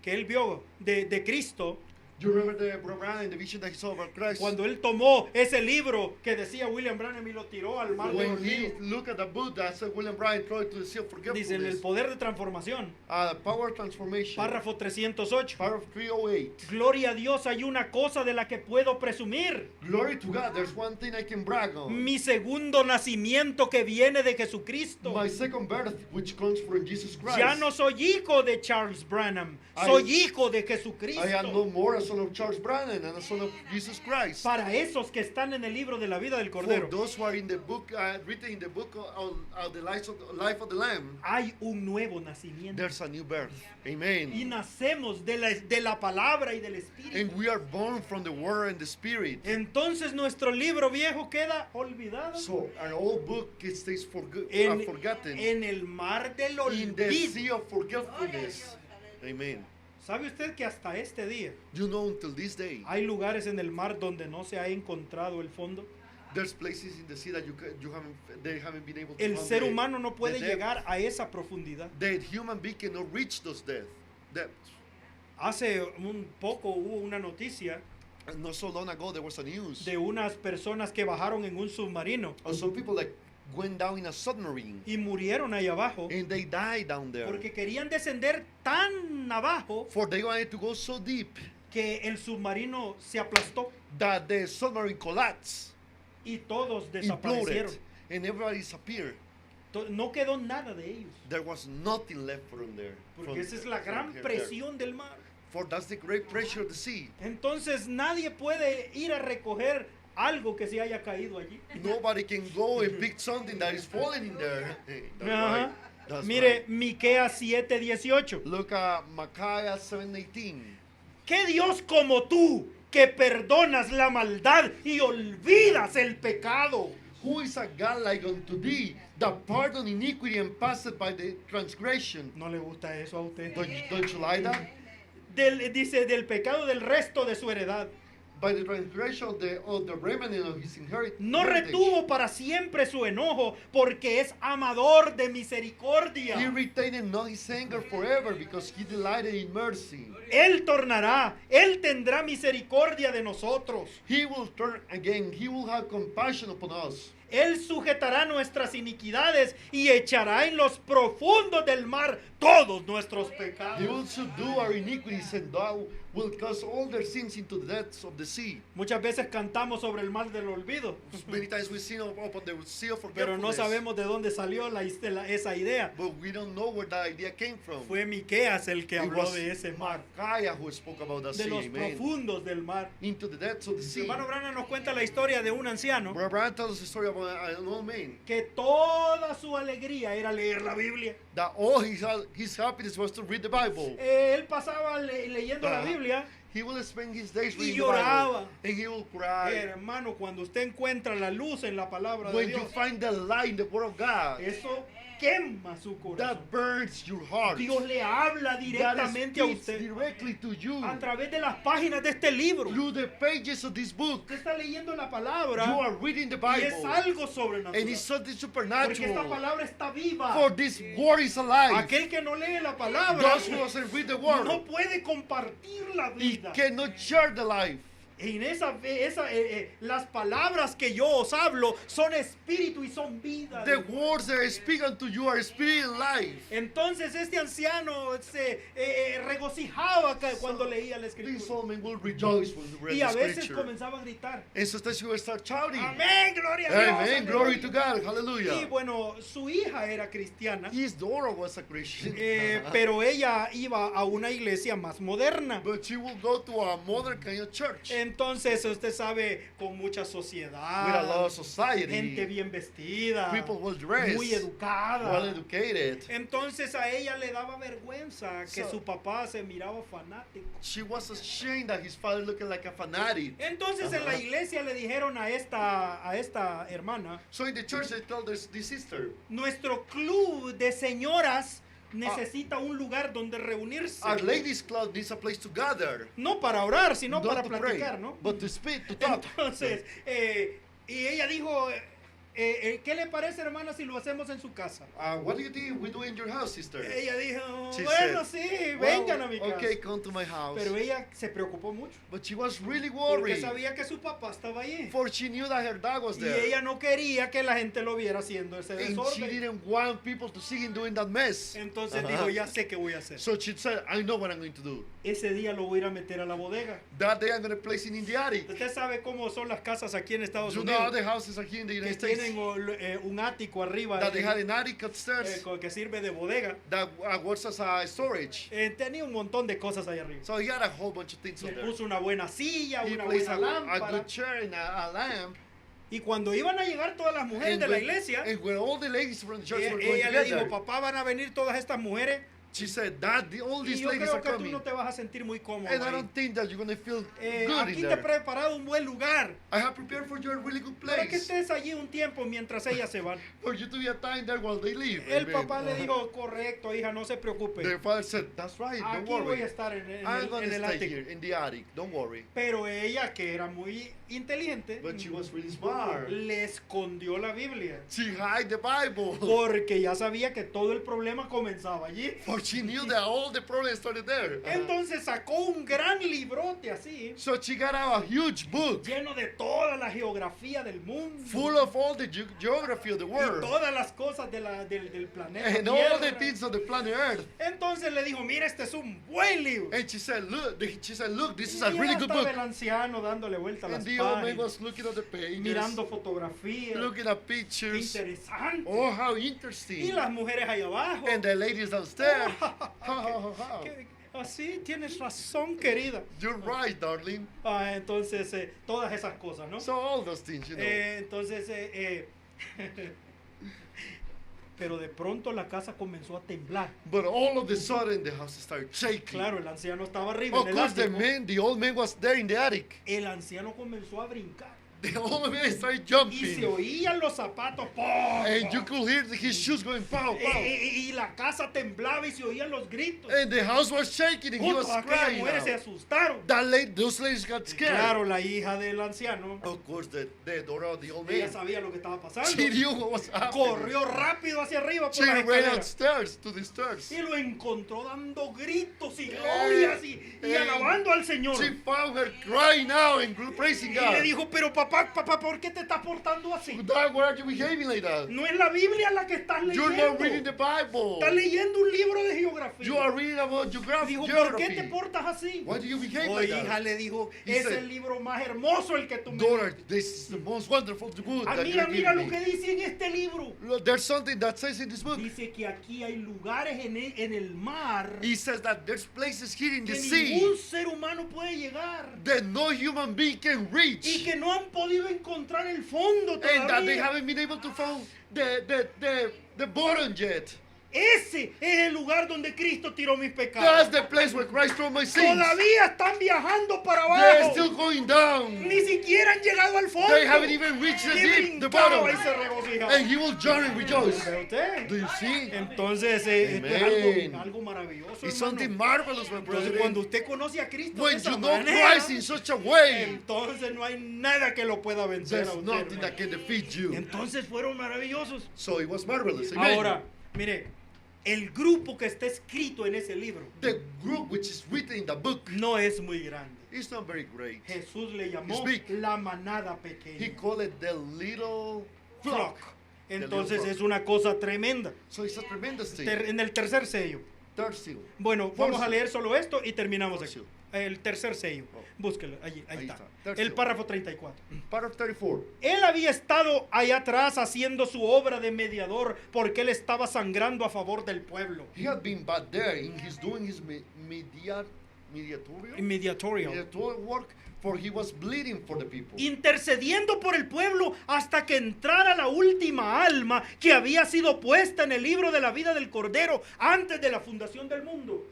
él vio de Cristo? Do you remember the Brother Branham and the vision that he saw about Christ? Cuando él tomó ese libro que decía William Branham y lo tiró al mar de When he olvido. looked at the book that said William Bryan throw it to the sea of Dice en el forgetfulness. poder de transformación, Power transformation. párrafo 308. Paragraph 308. Gloria a Dios, hay una cosa de la que puedo presumir. Glory to God. There's one thing I can brag on. Mi segundo nacimiento que viene de Jesucristo. My second birth, which comes from Jesus Christ. Ya no soy hijo de Charles Branham, soy hijo de Jesucristo. I am no more a son of Charles Branham and a son of Jesus Christ. Para esos que están en el libro de la vida del For Cordero, those who are in the book, written in the book of the life of the Lamb, hay un nuevo nacimiento. there's a new birth. Y Amen. nacemos de la palabra y del Espíritu. And we are born from the Word and the Spirit. Entonces nuestro libro viejo queda olvidado So an old book stays forgotten en el mar del in the olvido. sea of forgetfulness. Amen. ¿Sabe usted que hasta este día You know, until this day, hay lugares en el mar donde no se ha encontrado el fondo? there's places in the sea that they haven't been able to El find ser the- humano no puede the depth. llegar a esa profundidad. The human being cannot reach those depths. Hace un poco hubo una noticia And not so long ago, there was a news de unas personas que bajaron en un submarino of some people that went down in a submarine y murieron ahí abajo and they died down there. porque querían descender tan abajo For they wanted to go so deep que el submarino se aplastó that the submarine collapsed, y todos imploded, desaparecieron. and everybody disappeared. No quedó nada de ellos, There was nothing left from there. porque esa es la gran there. presión del mar. For that's the great pressure of the sea. Entonces nadie puede ir a recoger algo que se haya caído allí. Nobody can go and pick something that is falling in there. That's Ajá. right. That's Mire, right. Miqueas 7:18. Look at Micaiah 7:18. ¿Qué Dios como tú que perdonas la maldad y olvidas el pecado? Who is a God like unto thee, that pardon iniquity and passeth by the transgression? ¿No le gusta eso a usted? Don't you like that? Dice del pecado del resto de su heredad. By the transgression of the remnant of his inheritance. No retuvo para siempre su enojo porque es amador de He misericordia. retained not his anger forever because he delighted in mercy. Él tornará, él tendrá misericordia de nosotros. He will turn again. He will have compassion upon us. Él sujetará nuestras iniquidades y echará en los profundos del mar todos nuestros He pecados. will subdue our iniquities and thou will cast all their sins into the depths of the sea. Muchas veces cantamos sobre el mar del olvido, Many times we sing upon the sea of pero no forgetfulness. sabemos de dónde salió esa idea. But we don't know where that idea came from. Fue Miqueas el que It habló was de ese mar, Micaiah who spoke about that de sea. los Amen. profundos del mar. Into the depths of the sea. Hermano Branham nos cuenta la historia de un anciano Brother Brian tells us a story about an old man que toda su alegría era leer la Biblia. that all his happiness was to read the Bible. Él pasaba leyendo la Ah. Biblia He will spend his days Y reading the lloraba. Bible. And he will cry. Hermano, cuando usted encuentra la luz en la palabra de When you Dios, find the light in the Word of God, eso quema su corazón. that burns your heart. Dios le habla That directamente a speaks usted directly to you a través de las páginas de este libro. through the pages of this book. Usted está leyendo la You palabra are reading the y es Bible, algo and sobrenatural. it's something Porque esta supernatural. palabra está viva. For this word is alive. Aquel que no lee la palabra Those who doesn't read the word, no puede compartir la he vida. cannot share the life. En las palabras que yo os hablo son espíritu y son vida. The words that I speak unto you are spirit and life. Entonces este anciano se regocijaba cuando leía la This escritura. old man will rejoice when he read Y a the veces scripture. comenzaba a gritar. And sometimes he will start shouting. Amén, gloria a Dios. Amen. Glory to aleluya. God. Y Hallelujah. bueno, su hija era cristiana, His daughter was a Christian. pero ella iba a una iglesia más moderna. But she will go to a modern kind of church Entonces usted sabe, con mucha with a lot sociedad, of society. gente bien vestida, People well dressed, muy educada. well educated. Entonces a ella le daba vergüenza que So- su papá se miraba fanático. She was ashamed that his father looked like a fanatic. Entonces en la iglesia le dijeron a esta hermana, So in the church they told this sister, nuestro club de señoras necesita un lugar donde reunirse. our ladies club needs a place to gather. No para orar, sino Not para to pray, platicar, ¿no? but to speak, to talk. Entonces, y ella dijo, ¿qué le parece, hermana, si lo hacemos en su casa? What do you think we do in your house, sister? Ella dijo, She bueno, said, sí, "Well, vengan a mi casa. okay, come to my house. Pero ella se preocupó mucho, But she was really porque worried, sabía que su papá estaba allí. for she knew that her dad was Y there. ella no quería que la gente lo viera haciendo ese And she desorden. didn't want people to see him doing that mess. Entonces Ajá. dijo, ya sé qué voy a hacer. So she said, I know what I'm going to do. Ese día lo voy a ir a meter a la bodega. That day I'm going to place him in the attic. Usted sabe cómo son las casas aquí en Estados You know Unidos, other houses are here in the que United States tienen un ático arriba that they had an attic upstairs que sirve de bodega. that works as a storage. Tenía un montón de cosas ahí arriba. So he had a whole bunch of things Le on there. puso una buena silla, He una placed buena a lámpara. good chair and a lamp. Y cuando iban a llegar todas las mujeres de la iglesia, and when all the ladies from the church were going ella le together, dijo, papá, van a venir todas estas mujeres. she said, Dad, all Y these yo ladies creo are que tú coming. no te vas a sentir muy cómodo And I ahí. don't think that you're going to feel good Aquí in te he there. preparado un buen lugar I have prepared for you a really good para que place estés allí un tiempo mientras ellas se van. for you to be a time there while they leave. El Amen. papá le dijo, correcto, hija, no se preocupe. Their father said, that's right, don't Aquí voy worry. a estar en I'm going en to el stay ático. here in the attic, don't worry. Pero ella, que era muy inteligente, But she was really smart. le escondió la Biblia. She hid the Bible. Porque ya sabía que todo el problema comenzaba allí. For she knew that all the problems started there. Entonces sacó un gran librote así, So she got out a huge book lleno de toda la geografía del mundo. full of all the geography of the Y world todas las cosas del planeta and all the Tierra. things of the planet Earth. Entonces le dijo, mira, este es un buen libro. And she said, look, this is Y a ya really good estaba book. el anciano dándole vuelta a las And the old man páginas, was looking at the pages, mirando fotografías. looking at Qué pictures. interesante. Oh, how Y interesting. las mujeres ahí abajo. And the ladies downstairs. Que- Así tienes razón, querida. You're right, darling. Entonces, todas esas cosas, ¿no? So all those things, you know. Entonces, pero de pronto la casa comenzó a temblar. But all of a sudden, the house started shaking. Claro, el anciano estaba arriba Of en el course, ático. the old man was there in the attic. El anciano comenzó a brincar. The old man started Y se jumping. oían los zapatos. ¡pum! And you could hear his shoes going pow, pow. Y la casa temblaba y se oían los gritos. And the house was shaking and he was Todas aquellas crying. mujeres se out. asustaron. Those ladies got scared. Claro, la hija del anciano, Of course, the daughter of the old ella man. sabía lo que estaba pasando. She knew what was happening. Corrió rápido hacia arriba She por las ran escaleras. upstairs to the stairs. Y lo encontró dando gritos y glorias y alabando al Señor. She found her crying out and praising Y le God. dijo, pero papá, ¿por qué te estás portando así? Dad, why are you behaving like that? No es la Biblia la que estás You're not reading leyendo. the Bible. Estás leyendo un libro de You geografía. are reading about Dijo, ¿por qué te geography. portas así? Why do you behave Oh, like hija, that? le dijo, He es said, el libro más hermoso el que tú me Daughter, diste. this is the most wonderful book that Mira, you mira give lo me. que dice en este libro. Look, there's something that says in this book. Dice que aquí hay lugares en el mar He says that there's places here in the que sea ningún ser humano puede llegar that no human being can reach. y que no han podido encontrar el fondo And that they todavía. haven't been able to find the bottom yet. Ese es el lugar donde Cristo tiró mis That's pecados. the place where Christ threw my sins. Todavía están viajando para They're abajo. still going down. Ni siquiera han llegado al fondo. They haven't even reached the Y deep, the brincaba bottom. y se regocijaba. And he will join and rejoice. ¿Ve usted? Do you see? Entonces, esto es Amen. algo maravilloso, It's hermano. something marvelous, my Entonces, brother. cuando usted conoce a Cristo de When esa you know manera, Christ in such a way, entonces no hay nada que lo pueda vencer there's a usted, nothing hermano. that can defeat you. Entonces fueron maravillosos. So it was marvelous. Amen. Ahora, mire, el grupo que está escrito en ese libro The group which is written in the book no es muy grande. is not very great. Jesús le llamó It's big. la manada He pequeña. called it the little flock. Flock. Entonces flock. es una cosa tremenda. So it's a tremendous thing. En el tercer sello. Third seal. Bueno, Fourth vamos a seal. leer solo esto y terminamos Fourth aquí. seal. El tercer sello. Oh. Búsquelo, allí, ahí Ahí está. está. Third El seal. párrafo 34. Part of 34. Él había estado allá atrás haciendo su obra de mediador porque él estaba sangrando a favor del pueblo. He had been back there in his doing his mediatorial work, for he was bleeding for the people. Intercediendo por el pueblo hasta que entrara la última alma que había sido puesta en el libro de la vida del Cordero antes de la fundación del mundo.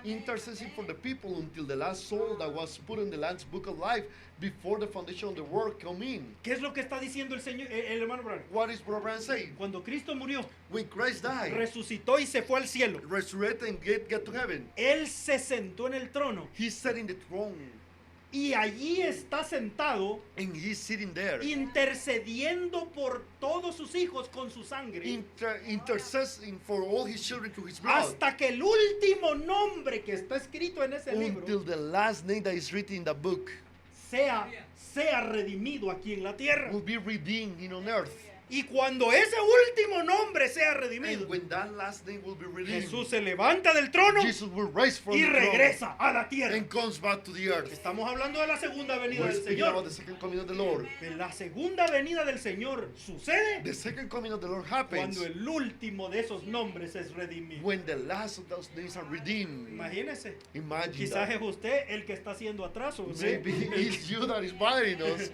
Interceding for the people until the last soul that was put in the Lamb's Book of Life before the foundation of the world come in. ¿Qué es lo que está diciendo el Señor, el hermano Branham? What is Brother Branham saying? Cuando Cristo murió, When Christ died, resucitó y se fue al cielo, resurrected and get to heaven, él se sentó en el trono he's sitting in the throne y allí está sentado and he's sitting there intercediendo por todos sus hijos con su sangre interceding for all his children to his blood hasta que el último nombre que está escrito en ese libro until the last name that is written in the book sea redimido aquí en la tierra. will be redeemed in on earth. Y cuando ese último nombre sea redimido, And when that last name will be redeemed, Jesús se levanta del trono Jesus will rise from y the throne regresa a la tierra. and comes back to the earth. Estamos hablando de la segunda venida We're del speaking about Señor. the second coming of the Lord. La segunda venida del Señor sucede The second coming of the Lord happens cuando el último de esos nombres es redimido. when the last of those names are redeemed. Imagínese. Imagine Quizás that. es usted el que está haciendo atraso. ¿sí? Maybe it's you that is bothering us.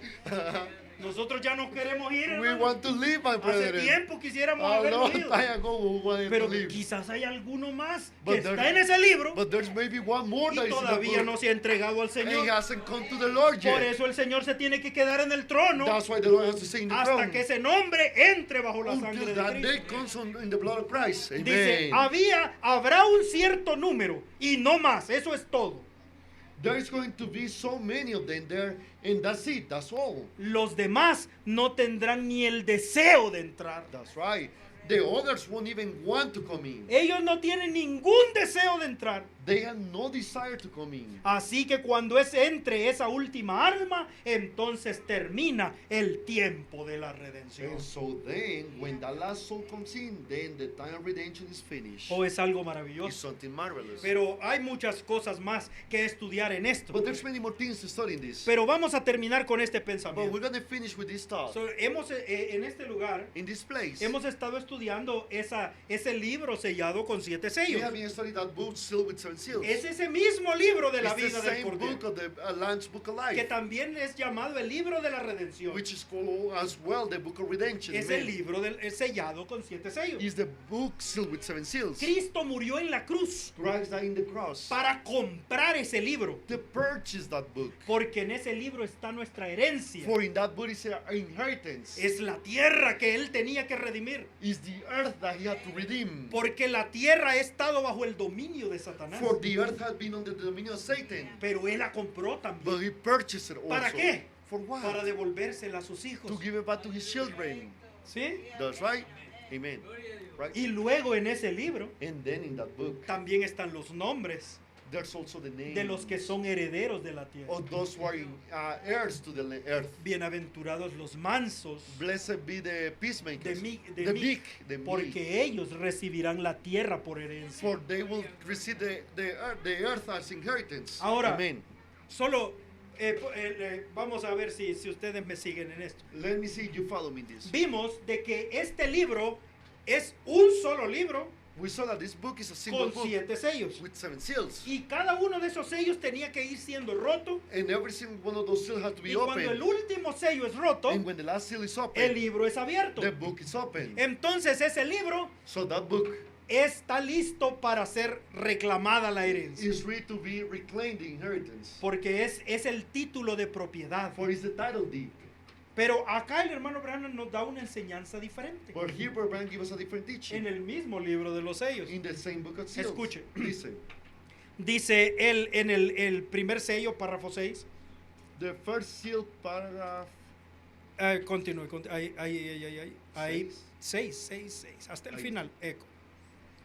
Nosotros ya no queremos ir, We hermano. want to leave, my Hace brethren. tiempo quisiéramos A habernos long ido. time ago we wanted Pero to leave. quizás hay alguno más que But está there- en ese libro But there's maybe one more y that is in todavía the no book se ha entregado al and he Señor. hasn't come to the Lord Por yet. eso el Señor se tiene que quedar en el trono That's why the Lord has to say in the hasta throne que ese nombre entre bajo la sangre until de that day Cristo. comes in the blood of Christ. Dice, Amen. habrá un cierto número y no más, eso es todo. There is going to be so many of them there, and that's it. That's all. Los demás no tendrán ni el deseo de entrar. That's right. The others won't even want to come in. Ellos no tienen ningún deseo de entrar. They have no desire to come in. Así que cuando entre esa última alma, entonces termina el tiempo de la redención. And so then, when the last soul comes in, then the time of redemption is finished. Oh, es algo It's maravilloso. something marvelous. Pero hay muchas cosas más que estudiar en esto. But there's many more things to study in this. Pero vamos a terminar con este But we're pensamiento. going to finish with this thought. So, en este lugar In this place, hemos estado estudiando ese libro sellado con 7 we sellos. have been studying that book sealed with 7 seals. Es ese mismo libro de la It's the vida del same book Cordero, of the Lamb's Book of que Life, también es llamado el libro de la redención. which is called as well the Book of Redemption. Es Amen. el libro es sellado con 7 sellos. Is the book sealed with 7 seals. Cristo murió en la cruz Christ died in the cross para comprar ese libro, to purchase that book. porque en ese libro está nuestra herencia. For in that book is our inheritance. Es la tierra que él tenía que redimir, Is the earth that he had to redeem. porque la tierra ha estado bajo el dominio de Satanás. For the earth has been under the dominion of Satan. Pero él la compró But también. he purchased it also. ¿Para qué? For what? Para devolvérsela a sus hijos. To give it back to his children. ¿Sí? That's right. Amen. Right? Y luego en ese libro And then in that book, también están los nombres there's also the name de los que son herederos de la tierra. of those who are heirs to the earth. Bienaventurados los mansos, Blessed be the peacemakers, the meek, porque ellos recibirán la tierra por herencia. for they will receive the earth as inheritance. Ahora, Amen. Solo vamos a ver si ustedes me siguen en esto. Let me see if you follow me in this. Vimos de que este libro es un solo libro We saw that this book is a single con book 7 sellos. with 7 seals. Y cada uno de esos sellos tenía que ir siendo roto. And every single one of those seals had to Y be cuando el open. último sello es roto, And when the last seal is el open, libro es abierto. the book is open. Entonces ese libro So that book está listo para ser reclamada la herencia. is ready to be reclaimed the inheritance. Porque es el título de propiedad. For it's the title deed. Pero acá el hermano Branham nos da una enseñanza diferente. But here Brother Branham gives us a different teaching. En el mismo libro de los sellos. In the same book of seals. Escuche. Listen. Dice él en el primer sello, párrafo 6. The first seal paragraph. Continúe. Ahí. 6. Hasta el Ahí. final. Eco.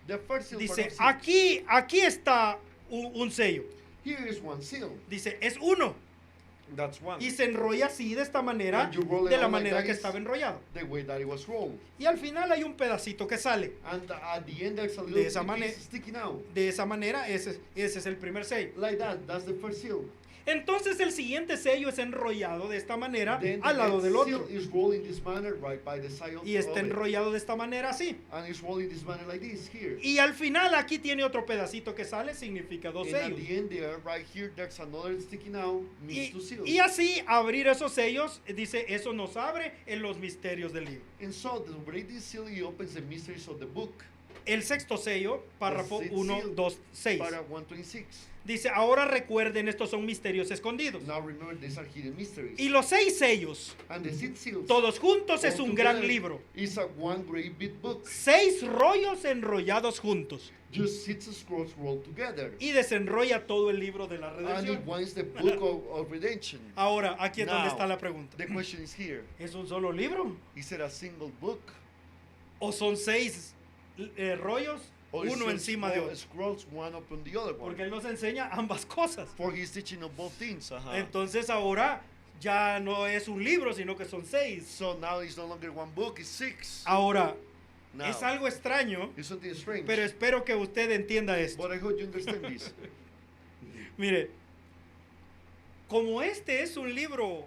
The first seal Dice, paragraph 6. aquí está un sello. Here is one seal. Dice, es uno. That's one. Y se enrolla así, de esta manera, And you roll it de la out like manera that que is estaba enrollado. The way that it was rolled. Y al final hay un pedacito que sale. And at the end there's a De little esa piece sticking out. De esa manera, ese es el primer sello. Like that. That's the first seal. Entonces el siguiente sello es enrollado de esta manera Then the al lado next del otro. seal is rolled in this manner right by the side of Y está of it. enrollado de esta manera así. And it's rolled in this manner like this here. Y al final aquí tiene otro pedacito que sale, significa dos And at sellos. the end there, right here, there's another sticking out, means two seals. Y así abrir esos sellos, dice, eso nos abre en los misterios del libro. And so the break this seal, he opens the mysteries of the book. El sexto sello, párrafo The sixth 1, seal, 2, 6. Paragraph 126. Dice, ahora recuerden, estos son misterios escondidos. Now remember, these are hidden mysteries. Y los 6 sellos, And the sixth seal, todos juntos, es all un gran together, libro. is a one great big book. 6 rollos enrollados juntos. Just 6 scrolls rolled together. Y desenrolla todo el libro de la And it redención. wants the book of redemption. Ahora, aquí es donde Now, está la pregunta. The question is here. ¿Es un solo libro? Is it a single book? ¿O son 6 rollos, Or is uno it encima de otro? scrolls one upon the other one? Porque él nos enseña ambas cosas. For he's teaching of both things. Entonces ahora ya no es un libro, sino que son 6. So now it's no longer one book, it's 6. Ahora, Now, es algo extraño, it's something strange. pero espero que usted entienda esto. But I hope you understand this. Mire, como este es un libro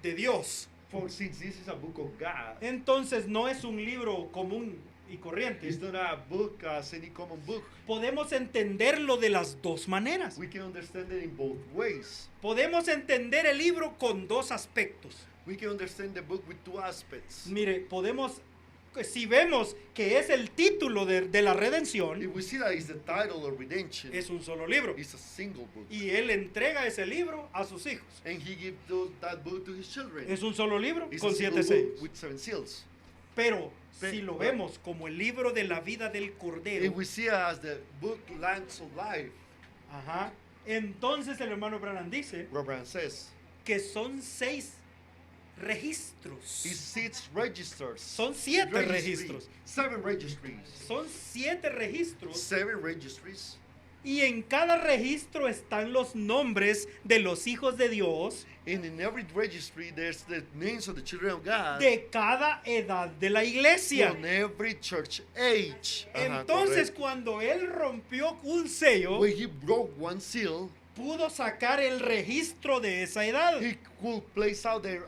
de Dios, For since this is a book of God, entonces no es un libro común y corriente. it's not a book as any common book. Podemos entenderlo de las dos maneras. We can understand it in both ways. Podemos entender el libro con dos aspectos. We can understand the book with two aspects. Mire, podemos, si vemos que es el título de la redención, If we see that it's the title of redemption, es un solo libro. it's a single book. Y él entrega ese libro a sus hijos. And he gives that book to his children. Es un solo libro It's con a 7 single sellos. book with 7 seals. Pero si lo vemos como el libro de la vida del Cordero, If we see it as the book Lands of Life, ajá, entonces el hermano Branham dice Robert says, que son 6 registros. it's 6 registers. Son 7 registros. 7 registries. Son 7 registros. 7 registries. Y en cada registro están los nombres de los hijos de Dios And in every registry, there's the names of the children of God de cada edad de la iglesia. on every church age. Entonces, Correct. cuando él rompió un sello, When he broke one seal, pudo sacar el registro de esa edad. he could place out the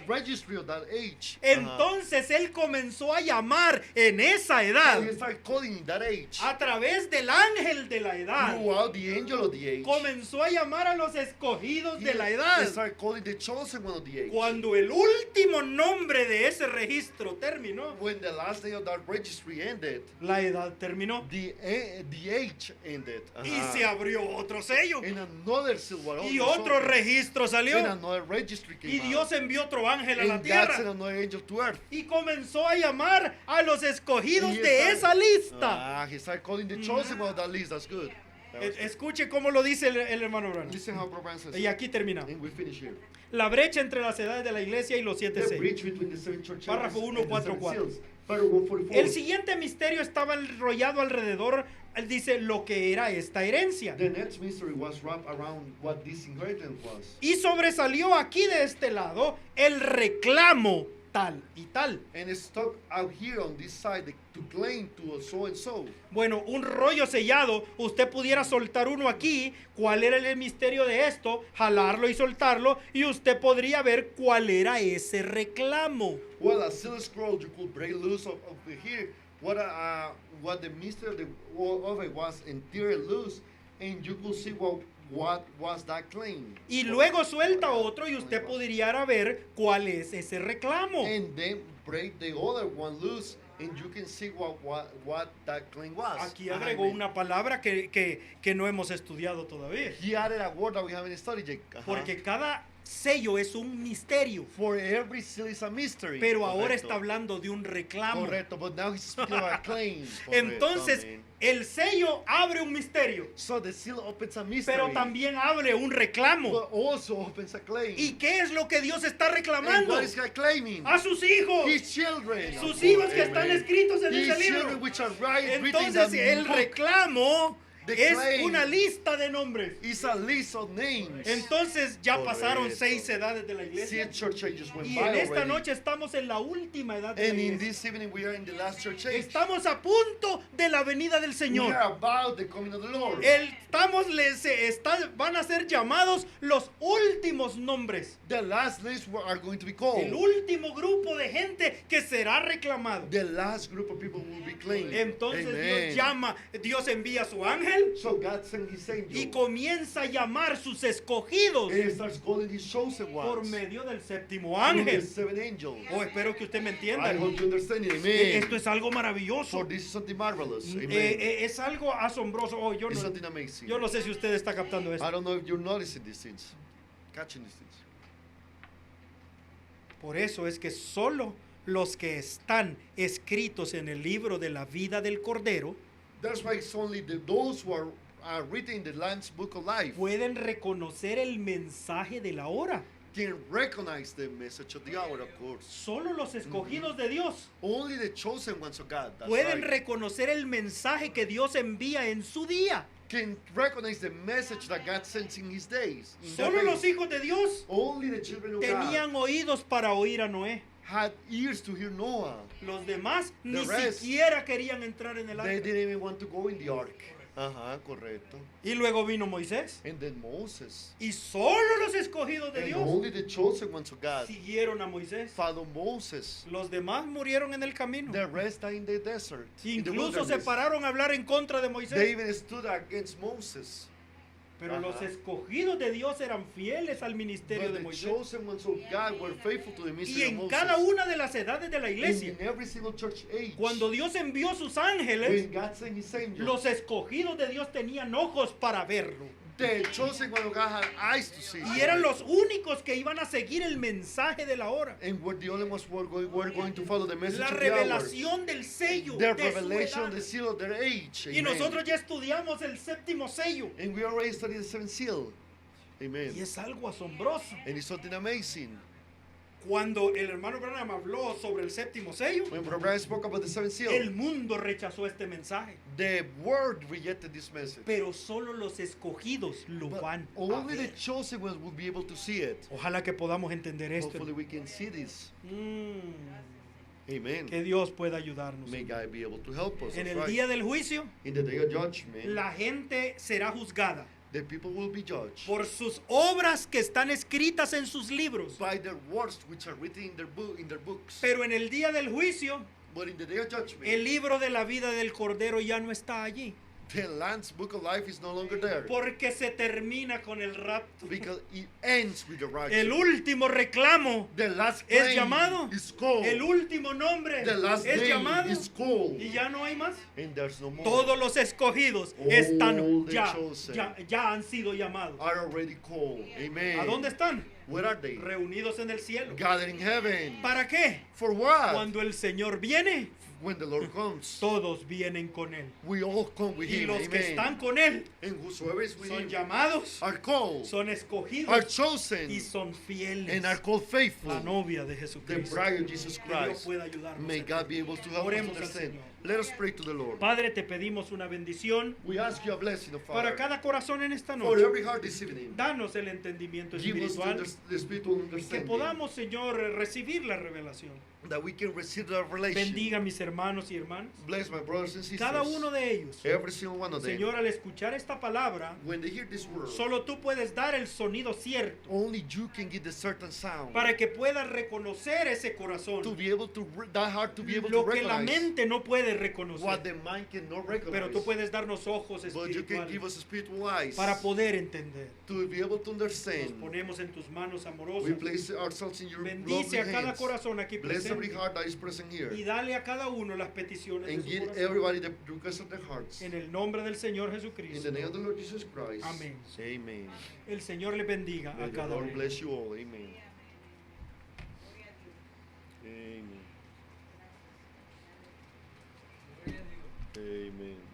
registry of that age. Entonces él comenzó a llamar en esa edad, And he started calling in that age. a través del ángel de la edad, Throughout the angel of the age. comenzó a llamar a los escogidos He de la edad. started calling the chosen one of the age. Cuando el último nombre de ese registro terminó, When the last day of that registry ended, la edad terminó the age ended. y se abrió otro sello And another seal was y also otro opened. registro And salió another registry came y Dios out. envió otro ángel a la And God sent tierra another angel to earth. y comenzó a llamar a los escogidos And he de started- esa lista. He started calling the chosen one of that list. That's good. That was good. Escuche cómo lo dice el hermano Branham. Listen how Brother says. Y aquí termina. And we finish here. La brecha entre las edades de la iglesia y los 7 The sellos. bridge between the 7 churches Párrafo and 1, the 4, 7 4. seals. Paragraph 144. El siguiente misterio estaba enrollado alrededor, él dice, lo que era esta herencia. The next mystery was wrapped around what this inheritance was. Y sobresalió aquí de este lado el reclamo tal y tal. And it stuck out here on this side to claim to a so and so. Bueno, un rollo sellado, usted pudiera soltar uno aquí, cuál era el misterio de esto, jalarlo y soltarlo, y usted podría ver cuál era ese reclamo. Well, a silk scroll you could break loose of here. What the mystery of it was and tear it loose, and you could see what was that claim. Y luego suelta otro y usted podría ver cuál es ese reclamo. And then break the other one loose, and you can see what that claim was. Aquí agregó Amen. una palabra que no hemos estudiado todavía. He added a word that we haven't studied yet. Porque cada sello es un misterio. For every seal is a mystery. Pero ahora Correcto. está hablando de un reclamo. Correcto, but now he's speaking about a claim. Correcto, Entonces, amen. el sello abre un misterio, So the seal opens a mystery. pero también abre un reclamo. But also opens a claim. ¿Y qué es lo que Dios está And reclamando? what is God claiming? A sus hijos. His children. Sus hijos que están Amen. escritos en His ese children libro. which are written in Entonces, the el book. reclamo The es claim una lista de nombres. It's a list of names. Entonces, ya pasaron Correcto. 6 edades de la iglesia. Six church ages went Y by en esta already. noche estamos en la última edad de la And in iglesia. this evening we are in the last church age. Estamos a punto de la venida del We Señor. are about the coming of the Lord. Van a ser llamados los últimos nombres. The last names are going to be called. El último grupo de gente que será reclamado. The last group of people will be claimed. Entonces Amen. Dios envía a su ángel So God sent his angel. y comienza a llamar sus escogidos And he starts calling his chosen por ones. medio del séptimo Through the ángel. seven angels. Oh, espero que usted me entienda. I hope you understand it. Amen. Esto es algo maravilloso. For this is something marvelous. Amen. Es algo asombroso. Oh, It's something amazing. yo no sé si usted está captando esto. I don't know if you're noticing these things. Catching these things. Por eso es que solo los que están escritos en el libro de la vida del Cordero That's why it's only those who are written in the Lamb's Book of Life pueden reconocer el mensaje de la hora. can recognize the message of the hour, of course. Solo los escogidos de Dios Only the chosen ones of God that's pueden right, reconocer el mensaje que Dios envía en su día. can recognize the message that God sends in his days. In their Solo los days. hijos de Dios Only the children of God tenían oídos para oír a Noé. had ears to hear Noah. Los demás ni rest, siquiera querían entrar en el They arca. didn't even want to go in the ark. Ajá, correcto. Y luego vino Moisés. And then Moses. Y solo los escogidos de And Dios only the chosen ones of God siguieron a Moisés. follow Moses. Los demás murieron en el camino. The rest died in the desert. in the Incluso se wilderness. pararon a hablar en contra de They Moisés. even stood against Moses. Pero los Ajá. escogidos de Dios eran fieles al ministerio But de the Moisés. chosen ones of God were faithful to the Y mystery of en Moses. cada una de las edades de la And iglesia, in every single church age, cuando Dios envió sus ángeles, when God sent his angels, los escogidos de Dios tenían ojos para verlo. the chosen one of God had eyes to see. Y eran los únicos que iban a seguir el mensaje de la hora. And were the only ones who were going to follow the message La of the hour. revelación del sello The de su revelation, edad. the seal of their age. Y Amen. nosotros ya estudiamos el séptimo sello. And we already studied the seventh seal. Amen. Y es algo asombroso. And it's something amazing. Cuando el hermano Branham habló sobre el séptimo sello, When Brother Brian spoke about the seventh seal, el mundo rechazó este mensaje. the world rejected this message. Pero solo los escogidos lo But van a only the ver. chosen ones will be able to see it. Ojalá que podamos entender esto. Hopefully we can see this. Mm, Amen. que Dios pueda ayudarnos. May God be able to help us. En That's el right. día del juicio, In the day of judgment, la gente será juzgada the people will be judged por sus obras que están escritas en sus libros. by their words which are written in their books. Pero en el día del juicio, But in the day of judgment, el libro de la vida del Cordero ya no está allí. the Lamb's Book of Life is no longer there Porque se termina con el rapto. because it ends with the righteous. El último reclamo The last es claim llamado. is called. El último nombre The last es name llamado. is called. Y ya no hay más. And there's no more. Todos los escogidos All están the ya, chosen ya han sido llamados. are already called. Amen. ¿A dónde están? Where are they? Reunidos en el cielo. Gathered in heaven. ¿Para qué? For what? Cuando el Señor viene, When the Lord comes, todos vienen con Él. we all come with Y Him. los que Amen. están con Él And whosoever is with son Him llamados, are called, son escogidos are chosen, y son fieles. and are called faithful. La novia de The Jesucristo. bride of Jesus Que Dios Christ. pueda ayudarnos. May God be able to help us Oremos al understand. Señor. Let us pray to the Lord. Padre, te pedimos una bendición We ask you a blessing, of para Father, cada corazón en esta for noche. every heart this evening. Danos el entendimiento Give us espiritual the spiritual y que understanding podamos, Señor, recibir la revelación. that we can receive the revelation. Bendiga a mis hermanos y hermanas. Bless my brothers and sisters. Cada uno de ellos. Every single one of them. Señor, al escuchar esta palabra, When they hear this word, solo tú puedes dar el sonido cierto only you can give the certain sound para que puedas reconocer ese corazón. to be able to that heart to be able Lo to que la recognize mente no puede what reconocer. the mind cannot recognize. Pero tú puedes darnos ojos But you can give espirituales us spiritual eyes para poder entender. to be able to Nos understand. ponemos en tus manos We amorosas. place ourselves in your Bendice lovely a cada hands. corazón aquí Bless every heart that is present here. y dale a cada uno las peticiones de And su give corazón. everybody the request of their hearts. En el nombre del Señor In Jesucristo. the name of the Lord Jesus Christ. Amén. Amen. El Señor le bendiga May a the cada Lord uno. bless you all. Amen. Amen. Amen.